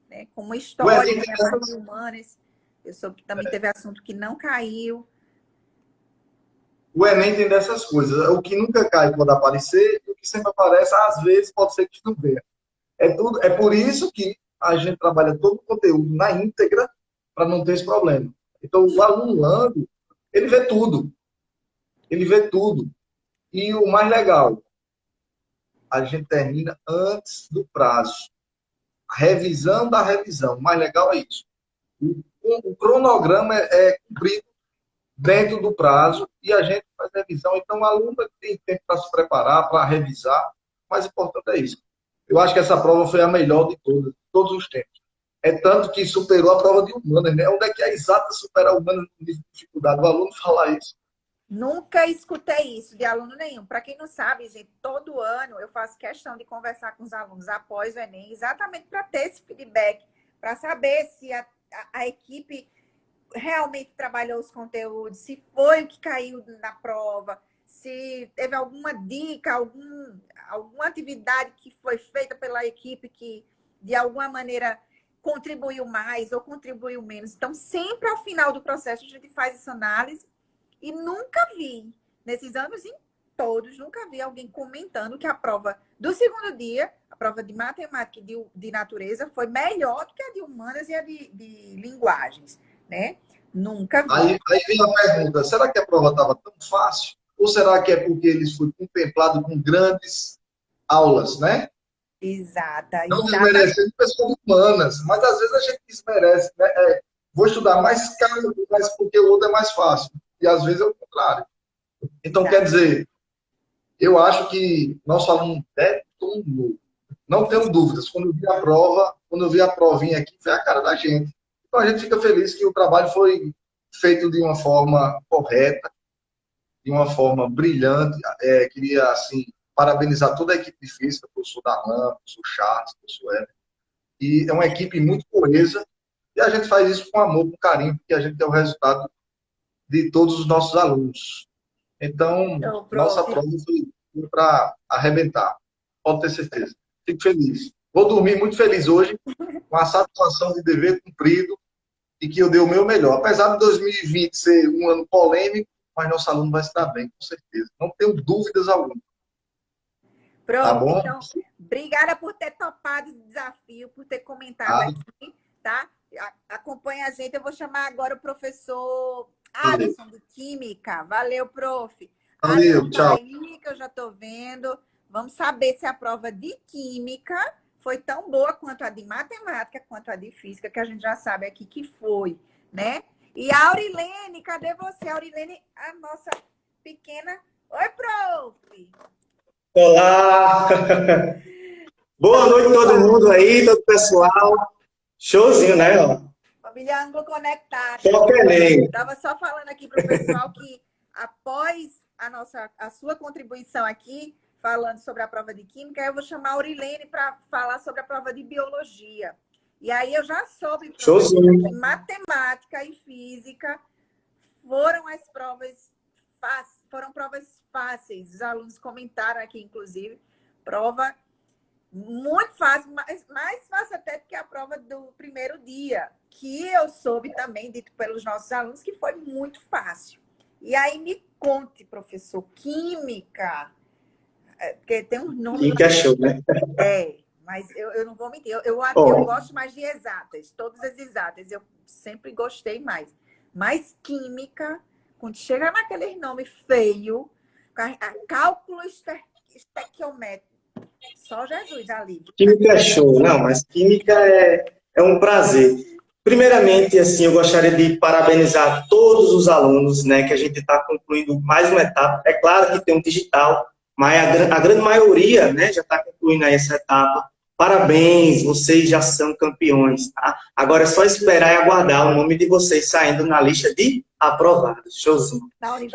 S1: Né? Como história,
S4: Enem
S1: tem a parte de humanas. Eu soube que também teve assunto que não caiu.
S4: O Enem tem dessas coisas. O que nunca cai pode aparecer, e o que sempre aparece, às vezes, pode ser que não venha. É por isso que a gente trabalha todo o conteúdo na íntegra, para não ter esse problema. Então, o aluno lando, ele vê tudo. Ele vê tudo. E o mais legal, a gente termina antes do prazo. A revisão da revisão. O mais legal é isso. O cronograma é cumprido dentro do prazo e a gente faz revisão. Então, o aluno tem tempo para se preparar, para revisar. O mais importante é isso. Eu acho que essa prova foi a melhor de todos os tempos. É tanto que superou a prova de humanas, né? Onde é que a exata supera a humanas no nível de dificuldade? O aluno fala isso.
S1: Nunca escutei isso de aluno nenhum. Para quem não sabe, gente, todo ano eu faço questão de conversar com os alunos após o Enem, exatamente para ter esse feedback, para saber se a equipe realmente trabalhou os conteúdos, se foi o que caiu na prova, se teve alguma dica, alguma atividade que foi feita pela equipe que, de alguma maneira, contribuiu mais ou contribuiu menos. Então, sempre ao final do processo, a gente faz essa análise e nunca vi, nesses anos em todos, nunca vi alguém comentando que a prova do segundo dia, a prova de matemática e de natureza, foi melhor do que a de humanas e a de linguagens, né? Nunca vi.
S4: Aí vem a pergunta, será que a prova estava tão fácil? Ou será que é porque eles foram contemplados com grandes aulas, né?
S1: Exata,
S4: Não
S1: exata.
S4: desmerecendo pessoas humanas, mas às vezes a gente desmerece, né? Vou estudar mais caro, mas porque o outro é mais fácil. E às vezes é o contrário. Então,
S1: Exato.
S4: quer dizer, eu acho que nosso aluno detonou. Não tenho dúvidas. Quando eu vi a provinha aqui, foi a cara da gente. Então, a gente fica feliz que o trabalho foi feito de uma forma correta, de uma forma brilhante. Queria, assim, parabenizar toda a equipe de física, professor Darlan, professor Charles, professor Ever. E é uma equipe muito coesa. E a gente faz isso com amor, com carinho, porque a gente tem o resultado de todos os nossos alunos. Então, nossa prova foi para arrebentar. Pode ter certeza. Fico feliz. Vou dormir muito feliz hoje, com a satisfação de dever cumprido e que eu dei o meu melhor. Apesar de 2020 ser um ano polêmico, mas nosso aluno vai se dar bem, com certeza. Não tenho dúvidas alguma.
S1: Pronto,
S4: Tá bom?
S1: então, obrigada por ter topado o desafio, por ter comentado aqui, tá? Acompanha a gente, eu vou chamar agora o professor Alisson, de Química. Valeu, prof.
S4: Valeu, tchau.
S1: Aí, que eu já estou vendo. Vamos saber se a prova de Química foi tão boa quanto a de Matemática, quanto a de Física, que a gente já sabe aqui que foi, né? E a Aurilene, cadê você? Aurilene, a nossa pequena... Oi, prof!
S5: Olá! Boa noite a todo mundo aí, todo o pessoal. Showzinho, né?
S1: Família anglo-conectada.
S5: Foco Enem.
S1: Estava só falando aqui para o pessoal que, após a sua contribuição aqui, falando sobre a prova de Química, eu vou chamar a Aurilene para falar sobre a prova de Biologia. E aí eu já soube, professor, que Matemática e Física foram provas fáceis. Os alunos comentaram aqui, inclusive, prova muito fácil, mais fácil até do que a prova do primeiro dia, que eu soube também, dito pelos nossos alunos, que foi muito fácil. E aí me conte, professor, Química, porque tem um número...
S5: Química é show, né?
S1: Mas eu não vou mentir, eu gosto mais de exatas, todas as exatas, eu sempre gostei mais. Mas Química, quando chega naquele nome feio, cálculo estequiométrico, só Jesus ali.
S5: Química é show, não, mas Química é um prazer. Primeiramente, assim, eu gostaria de parabenizar todos os alunos, né, que a gente está concluindo mais uma etapa. É claro que tem um digital, mas a grande maioria, né, já está concluindo aí essa etapa. Parabéns, vocês já são campeões, tá? Agora é só esperar e aguardar o nome de vocês saindo na lista de aprovados. Showzinho.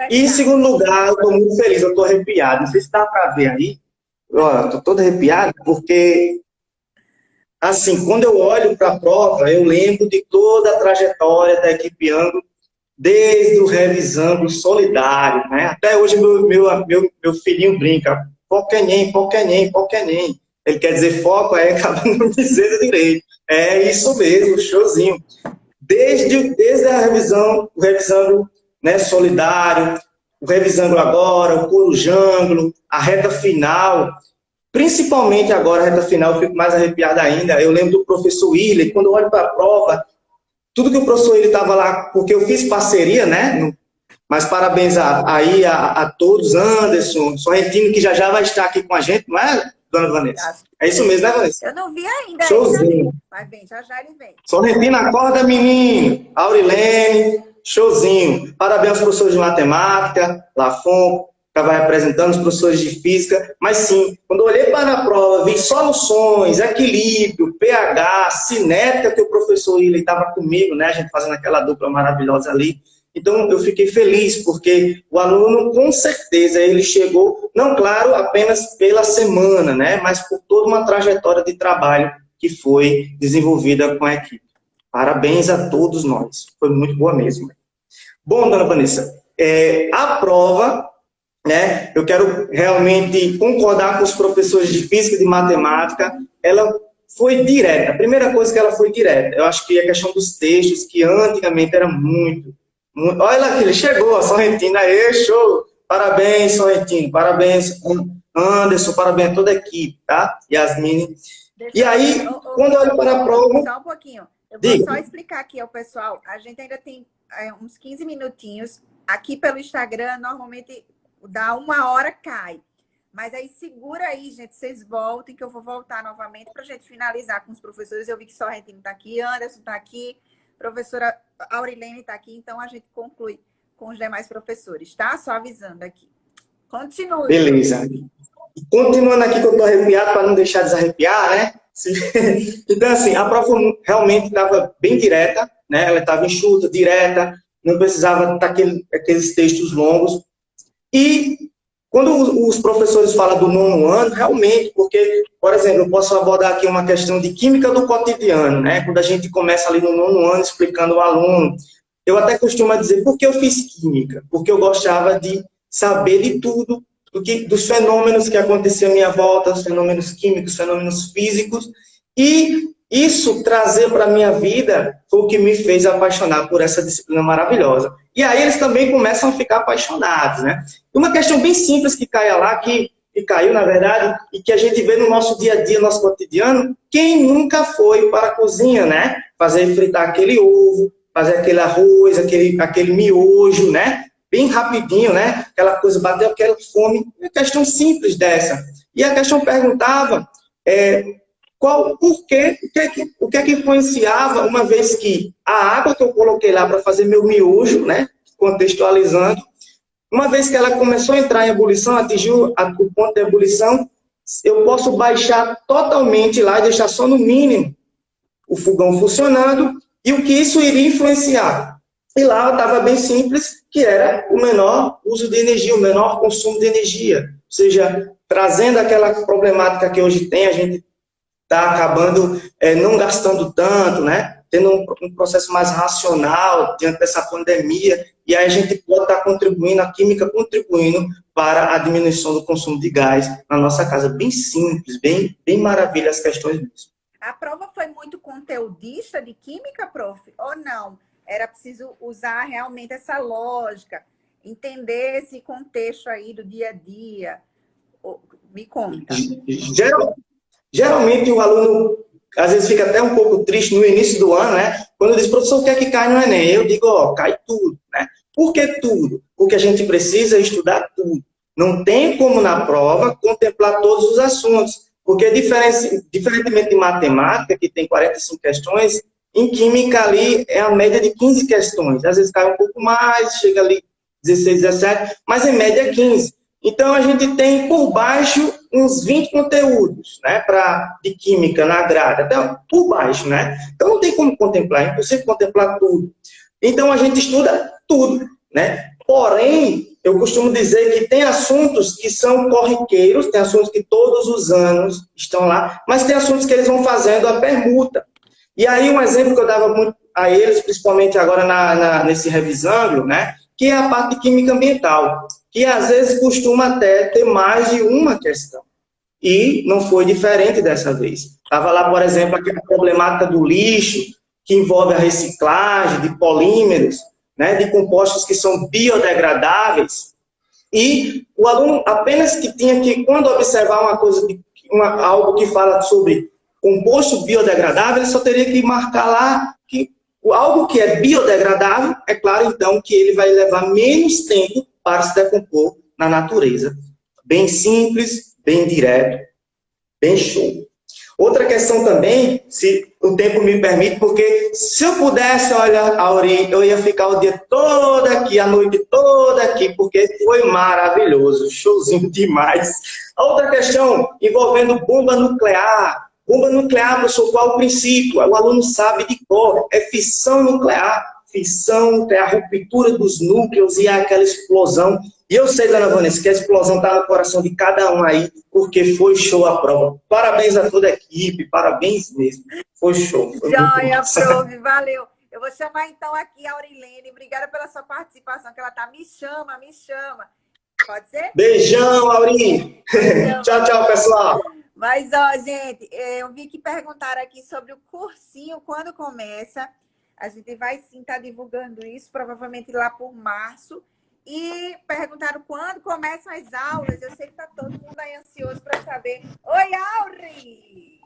S5: E em segundo lugar, eu estou muito feliz, eu estou arrepiado. Não sei se dá para ver aí. Estou todo arrepiado porque, assim, quando eu olho para a prova, eu lembro de toda a trajetória da equipe Anglo, desde o Revisando Solidário, né? Até hoje meu filhinho brinca, Pokénem, Pokénem, Pokénem. Ele quer dizer foco, aí acaba não dizendo direito. É isso mesmo, showzinho. Desde a revisão, o Revisando, né, Solidário, o Revisando agora, o Corujanglo, a reta final, principalmente agora a reta final, eu fico mais arrepiado ainda. Eu lembro do professor Willer, quando eu olho para a prova, tudo que o professor Willer estava lá, porque eu fiz parceria, né? Mas parabéns aí a todos, Anderson, Sorrentino, que já vai estar aqui com a gente, não é, dona Vanessa? É isso mesmo, né, Vanessa?
S1: Eu não vi ainda.
S5: Showzinho.
S1: Mas vem, já ele vem.
S5: Sorrentino, acorda, menino. Aurilene, showzinho. Parabéns aos professores de matemática, Lafon, que estava representando os professores de física. Mas sim, quando eu olhei para a prova, vi soluções, equilíbrio, pH, cinética, que o professor Willi estava comigo, né? A gente fazendo aquela dupla maravilhosa ali. Então, eu fiquei feliz, porque o aluno, com certeza, ele chegou, não, claro, apenas pela semana, né? Mas por toda uma trajetória de trabalho que foi desenvolvida com a equipe. Parabéns a todos nós. Foi muito boa mesmo. Bom, dona Vanessa, a prova, né? Eu quero realmente concordar com os professores de física e de matemática. Ela foi direta. A primeira coisa que ela foi direta. Eu acho que a questão dos textos, que antigamente era muito. Olha lá que ele chegou, a Sorrentino. Aê, show! Parabéns, Sorrentino. Parabéns, Anderson. Parabéns a toda a equipe, tá? Yasmine. E aí, quando eu olho para a prova...
S1: Só um pouquinho. Eu vou só explicar aqui ao pessoal. A gente ainda tem uns 15 minutinhos. Aqui pelo Instagram, normalmente dá 1 hora, cai. Mas aí segura aí, gente. Vocês voltem, que eu vou voltar novamente para a gente finalizar com os professores. Eu vi que Sorrentino está aqui, Anderson está aqui, professora Aurilene está aqui. Então, a gente conclui com os demais professores, tá? Só avisando aqui. Continue.
S5: Beleza. Continuando aqui, que eu estou arrepiado, para não deixar desarrepiar, né? Então, assim, a prova realmente estava bem direta, né? Ela estava enxuta, direta, não precisava aqueles textos longos. E quando os professores falam do 9º ano, realmente, porque, por exemplo, eu posso abordar aqui uma questão de química do cotidiano, né? Quando a gente começa ali no 9º ano explicando ao aluno, eu até costumo dizer, por que eu fiz química? Porque eu gostava de saber de tudo, dos fenômenos que aconteciam à minha volta, os fenômenos químicos, fenômenos físicos, e isso trazer para a minha vida foi o que me fez apaixonar por essa disciplina maravilhosa. E aí eles também começam a ficar apaixonados, né? Uma questão bem simples que cai lá, que caiu, na verdade, e que a gente vê no nosso dia a dia, no nosso cotidiano, quem nunca foi para a cozinha, né? Fritar aquele ovo, fazer aquele arroz, aquele miojo, né? Bem rapidinho, né? Aquela coisa, bateu aquela fome. Uma questão simples dessa. E a questão perguntava o que é que influenciava, uma vez que a água que eu coloquei lá para fazer meu miojo, né? Contextualizando, uma vez que ela começou a entrar em ebulição, atingiu o ponto de ebulição, eu posso baixar totalmente lá e deixar só no mínimo o fogão funcionando e o que isso iria influenciar. E lá estava bem simples, que era o menor uso de energia, o menor consumo de energia. Ou seja, trazendo aquela problemática que hoje tem, a gente está acabando não gastando tanto, né? Tendo um processo mais racional diante dessa pandemia, e aí a gente pode estar contribuindo, a química contribuindo para a diminuição do consumo de gás na nossa casa. Bem simples, bem maravilha as questões mesmo.
S1: A prova foi muito conteudista de química, prof? Ou não? Era preciso usar realmente essa lógica, entender esse contexto aí do dia a dia. Me conta.
S5: Geralmente o aluno, às vezes, fica até um pouco triste no início do ano, né? Quando diz, professor, o que é que cai no Enem? Eu digo, ó, cai tudo, né? Por que tudo? Porque a gente precisa estudar tudo. Não tem como na prova contemplar todos os assuntos. Porque, diferentemente de matemática, que tem 45 questões, em química ali é a média de 15 questões. Às vezes cai um pouco mais, chega ali 16, 17, mas em média é 15. Então, a gente tem por baixo uns 20 conteúdos, né, de química na grade, até por baixo, né? Então, não tem como contemplar, é impossível contemplar tudo. Então, a gente estuda tudo, né? Porém, eu costumo dizer que tem assuntos que são corriqueiros, tem assuntos que todos os anos estão lá, mas tem assuntos que eles vão fazendo a permuta. E aí, um exemplo que eu dava muito a eles, principalmente agora nesse revisando, né, que é a parte de química ambiental, que às vezes costuma até ter mais de uma questão. E não foi diferente dessa vez. Estava lá, por exemplo, aquela problemática do lixo, que envolve a reciclagem de polímeros, né, de compostos que são biodegradáveis, e o aluno apenas que tinha que, quando observar algo que fala sobre composto biodegradável, ele só teria que marcar lá que algo que é biodegradável, é claro, então, que ele vai levar menos tempo para se decompor na natureza. Bem simples, bem direto, bem show. Outra questão também, se o tempo me permite, porque se eu pudesse olhar, Auri, eu ia ficar o dia todo aqui, a noite toda aqui, porque foi maravilhoso, showzinho demais. A outra questão envolvendo bomba nuclear. Bomba nuclear, professor, qual o princípio? O aluno sabe de cor, é fissão nuclear. Fissão nuclear, ruptura dos núcleos e aquela explosão. E eu sei, dona Vanessa, que a explosão está no coração de cada um aí, porque foi show a prova. Parabéns a toda a equipe, parabéns mesmo. Foi show. Foi
S1: Joia, prof, valeu. Eu vou chamar então aqui a Aurilene. Obrigada pela sua participação, que ela tá. Me chama, me chama. Pode ser?
S5: Beijão, Aurinho. Tchau, tchau, pessoal.
S1: Mas, ó, gente, eu vi que perguntaram aqui sobre o cursinho, quando começa. A gente vai sim estar divulgando isso, provavelmente lá por março. E perguntaram quando começam as aulas. Eu sei que está todo mundo aí ansioso para saber. Oi, Auri!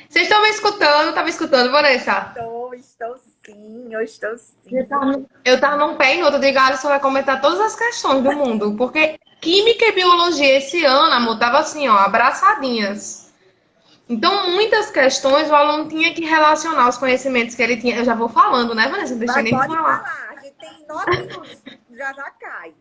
S6: Vocês estão me escutando? Tá me escutando, Vanessa?
S1: Estou sim, eu estou sim.
S6: Eu tava num pé e no outro, digo, Alisson vai comentar todas as questões do mundo, porque química e biologia esse ano, amor, tava assim, ó, abraçadinhas. Então, muitas questões o aluno tinha que relacionar os conhecimentos que ele tinha. Eu já vou falando, né, Vanessa? Deixa eu nem
S1: Pode
S6: falar.
S1: falar, a gente tem 9 minutos, já cai.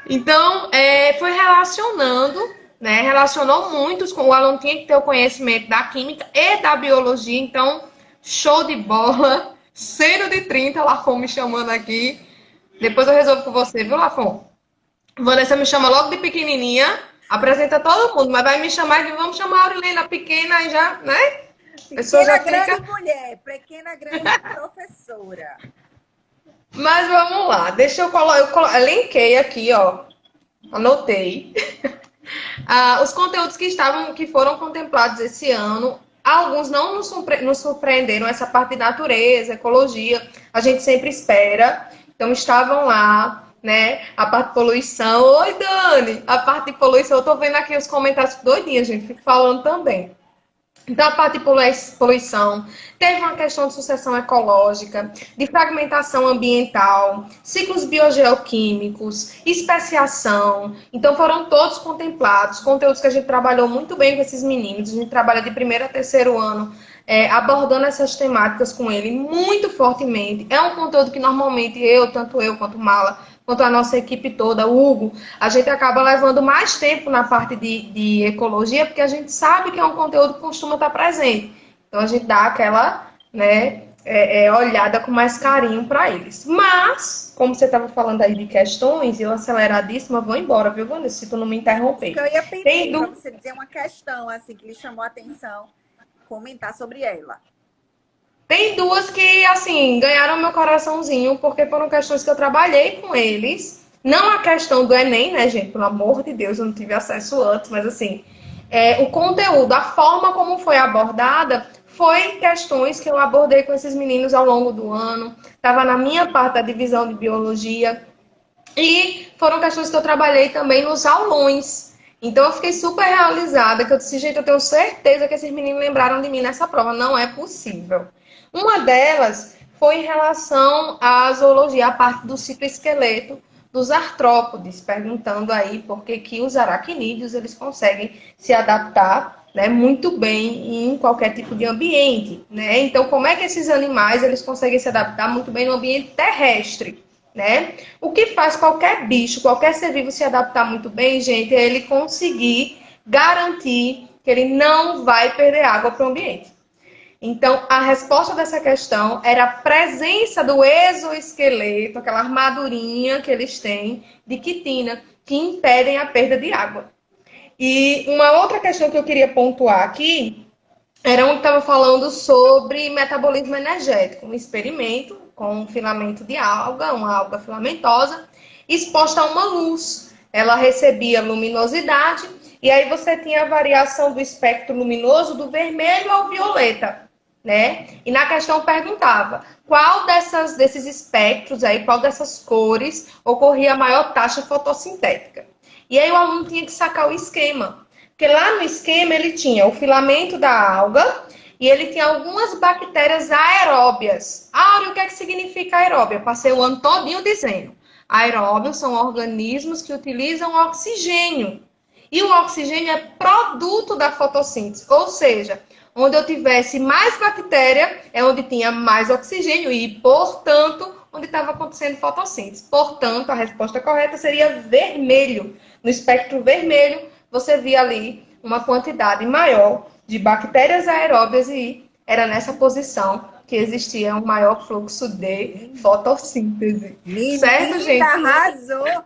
S6: Então, foi relacionando, né? Relacionou muito, o aluno tinha que ter o conhecimento da química e da biologia. Então, show de bola, 0 de 30, Lafon me chamando aqui. Depois eu resolvo com você, viu, Lafon? Vanessa me chama logo de pequenininha, apresenta todo mundo, mas vai me chamar e vamos chamar a Aurilene pequena e já, né?
S1: Pequena, grande mulher, pequena, grande professora.
S6: Mas vamos lá, deixa eu colocar, eu linkei aqui, ó, anotei. Os conteúdos que foram contemplados esse ano, alguns não nos surpreenderam, essa parte de natureza, ecologia, a gente sempre espera, então estavam lá, né? A parte de poluição. Oi, Dani! A parte de poluição, eu tô vendo aqui os comentários doidinhos, gente, fico falando também. Então, a parte de poluição, teve uma questão de sucessão ecológica, de fragmentação ambiental, ciclos biogeoquímicos, especiação. Então, foram todos contemplados, conteúdos que a gente trabalhou muito bem com esses meninos. A gente trabalha de primeiro a terceiro ano, abordando essas temáticas com ele muito fortemente. É um conteúdo que normalmente tanto eu quanto Mala, quanto a nossa equipe toda, o Hugo, a gente acaba levando mais tempo na parte de ecologia, porque a gente sabe que é um conteúdo que costuma estar presente. Então, a gente dá aquela né, olhada com mais carinho para eles. Mas, como você estava falando aí de questões, eu aceleradíssima vou embora, viu, Vanessa, se tu não me interromper.
S1: Que eu ia
S6: Tem
S1: pedir para você dizer uma questão assim que lhe chamou a atenção, comentar sobre ela.
S6: Tem duas que, assim, ganharam meu coraçãozinho, porque foram questões que eu trabalhei com eles. Não a questão do Enem, né, gente? Pelo amor de Deus, eu não tive acesso antes, mas assim, o conteúdo, a forma como foi abordada, foi questões que eu abordei com esses meninos ao longo do ano. Estava na minha parte da divisão de biologia. E foram questões que eu trabalhei também nos aulões. Então eu fiquei super realizada, que eu disse, gente, eu tenho certeza que esses meninos lembraram de mim nessa prova. Não é possível. Uma delas foi em relação à zoologia, a parte do citoesqueleto dos artrópodes, perguntando aí por que os aracnídeos eles conseguem se adaptar, né, muito bem em qualquer tipo de ambiente, né? Então, como é que esses animais eles conseguem se adaptar muito bem no ambiente terrestre, né? O que faz qualquer bicho, qualquer ser vivo se adaptar muito bem, gente, é ele conseguir garantir que ele não vai perder água para o ambiente. Então, a resposta dessa questão era a presença do exoesqueleto, aquela armadurinha que eles têm de quitina, que impedem a perda de água. E uma outra questão que eu queria pontuar aqui era um que estava falando sobre metabolismo energético, um experimento com um filamento de alga, uma alga filamentosa, exposta a uma luz. Ela recebia luminosidade e aí você tinha a variação do espectro luminoso do vermelho ao violeta, né? E na questão perguntava qual desses espectros aí, qual dessas cores ocorria a maior taxa fotossintética. E aí o aluno tinha que sacar o esquema. Porque lá no esquema ele tinha o filamento da alga e ele tinha algumas bactérias aeróbias. Áureo, o que é que significa aeróbia? Eu passei o ano todinho dizendo. Aeróbios são organismos que utilizam oxigênio. E o oxigênio é produto da fotossíntese. Ou seja, onde eu tivesse mais bactéria é onde tinha mais oxigênio e, portanto, onde estava acontecendo fotossíntese. Portanto, a resposta correta seria vermelho. No espectro vermelho, você via ali uma quantidade maior de bactérias aeróbias e era nessa posição que existia um maior fluxo de fotossíntese.
S1: Menina,
S6: certo, gente?
S1: arrasou!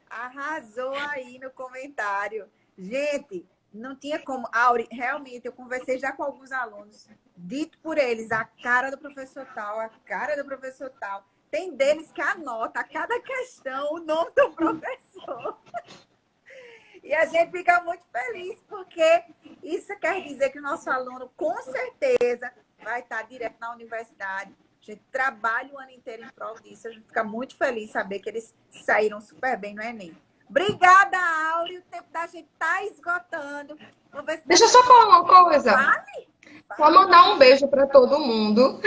S1: Arrasou aí no comentário. Gente, não tinha como. Auri, realmente, eu conversei já com alguns alunos, dito por eles, a cara do professor tal, a cara do professor tal. Tem deles que anota a cada questão o nome do professor. E a gente fica muito feliz, porque isso quer dizer que o nosso aluno, com certeza, vai estar direto na universidade. A gente trabalha o ano inteiro em prol disso. A gente fica muito feliz de saber que eles saíram super bem no Enem. Obrigada, Áurea. O tempo da gente está esgotando.
S6: Deixa eu só falar uma coisa.
S1: Vale?
S6: Vou mandar um beijo para todo mundo.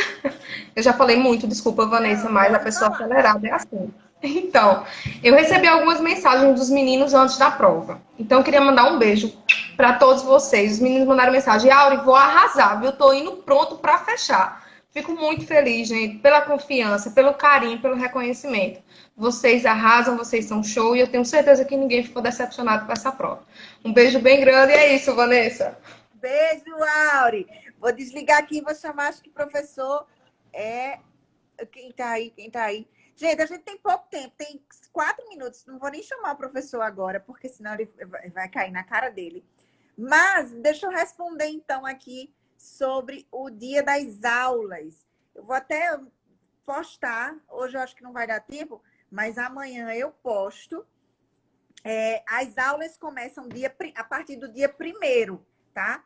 S6: Eu já falei muito, desculpa, Vanessa, mas a pessoa acelerada é assim. Então, eu recebi algumas mensagens dos meninos antes da prova. Então, eu queria mandar um beijo para todos vocês. Os meninos mandaram mensagem: Auri, vou arrasar, viu? Tô indo pronto para fechar. Fico muito feliz, gente, pela confiança, pelo carinho, pelo reconhecimento. Vocês arrasam, vocês são show e eu tenho certeza que ninguém ficou decepcionado com essa prova. Um beijo bem grande e é isso, Vanessa.
S1: Beijo, Auri. Vou desligar aqui e vou chamar, acho que o professor é... Quem tá aí? Quem tá aí? Gente, a gente tem pouco tempo, tem 4 minutos. Não vou nem chamar o professor agora, porque senão ele vai cair na cara dele. Mas deixa eu responder, então, aqui sobre o dia das aulas. Eu vou até postar. Hoje eu acho que não vai dar tempo, mas amanhã eu posto. As aulas começam a partir do dia 1º, tá?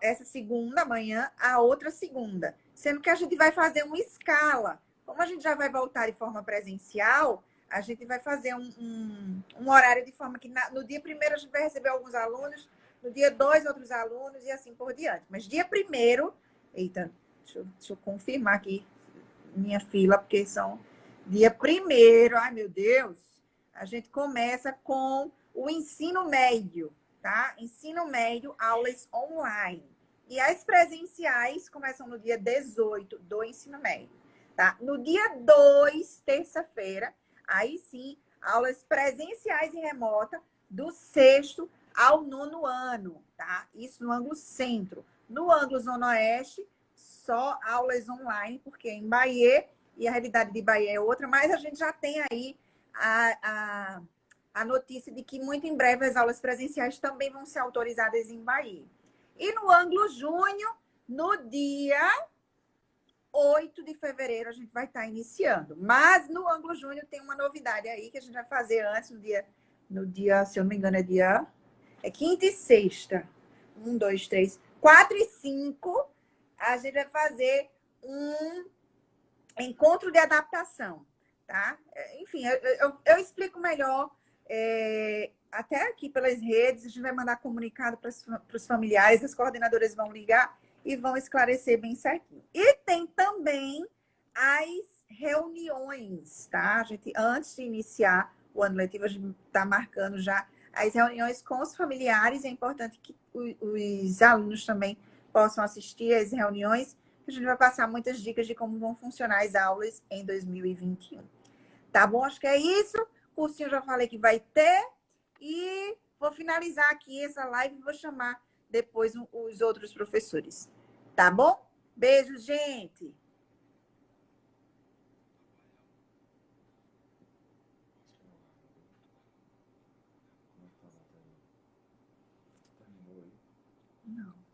S1: Essa segunda, amanhã, a outra segunda. Sendo que a gente vai fazer uma escala. Como a gente já vai voltar de forma presencial, a gente vai fazer um horário de forma que no dia 1º a gente vai receber alguns alunos, no dia 2 outros alunos e assim por diante. Mas dia 1º... Eita, deixa eu confirmar aqui minha fila, porque são dia 1º. Ai, meu Deus! A gente começa com o ensino médio, tá? Ensino médio, aulas online. E as presenciais começam no dia 18 do ensino médio, tá? No dia 2, terça-feira, aí sim, aulas presenciais e remota do 6º ao 9º ano, tá? Isso no ângulo centro. No ângulo zona oeste, só aulas online, porque é em Bahia, e a realidade de Bahia é outra, mas a gente já tem aí a notícia de que muito em breve as aulas presenciais também vão ser autorizadas em Bahia. E no Anglo Júnior, no dia 8 de fevereiro, a gente vai estar iniciando. Mas no Anglo Júnior tem uma novidade aí que a gente vai fazer antes, no dia, se eu não me engano, é quinta e sexta. 1, 2, 3, 4 e 5, a gente vai fazer um encontro de adaptação, tá? Enfim, eu explico melhor até aqui pelas redes, a gente vai mandar comunicado para os familiares, as coordenadoras vão ligar e vão esclarecer bem certinho. E tem também as reuniões, tá? A gente, antes de iniciar o ano letivo, a gente está marcando já as reuniões com os familiares. É importante que os alunos também possam assistir às reuniões. A gente vai passar muitas dicas de como vão funcionar as aulas em 2021. Tá bom? Acho que é isso. O cursinho eu já falei que vai ter. E vou finalizar aqui essa live e vou chamar depois os outros professores. Tá bom? Beijo, gente! Não.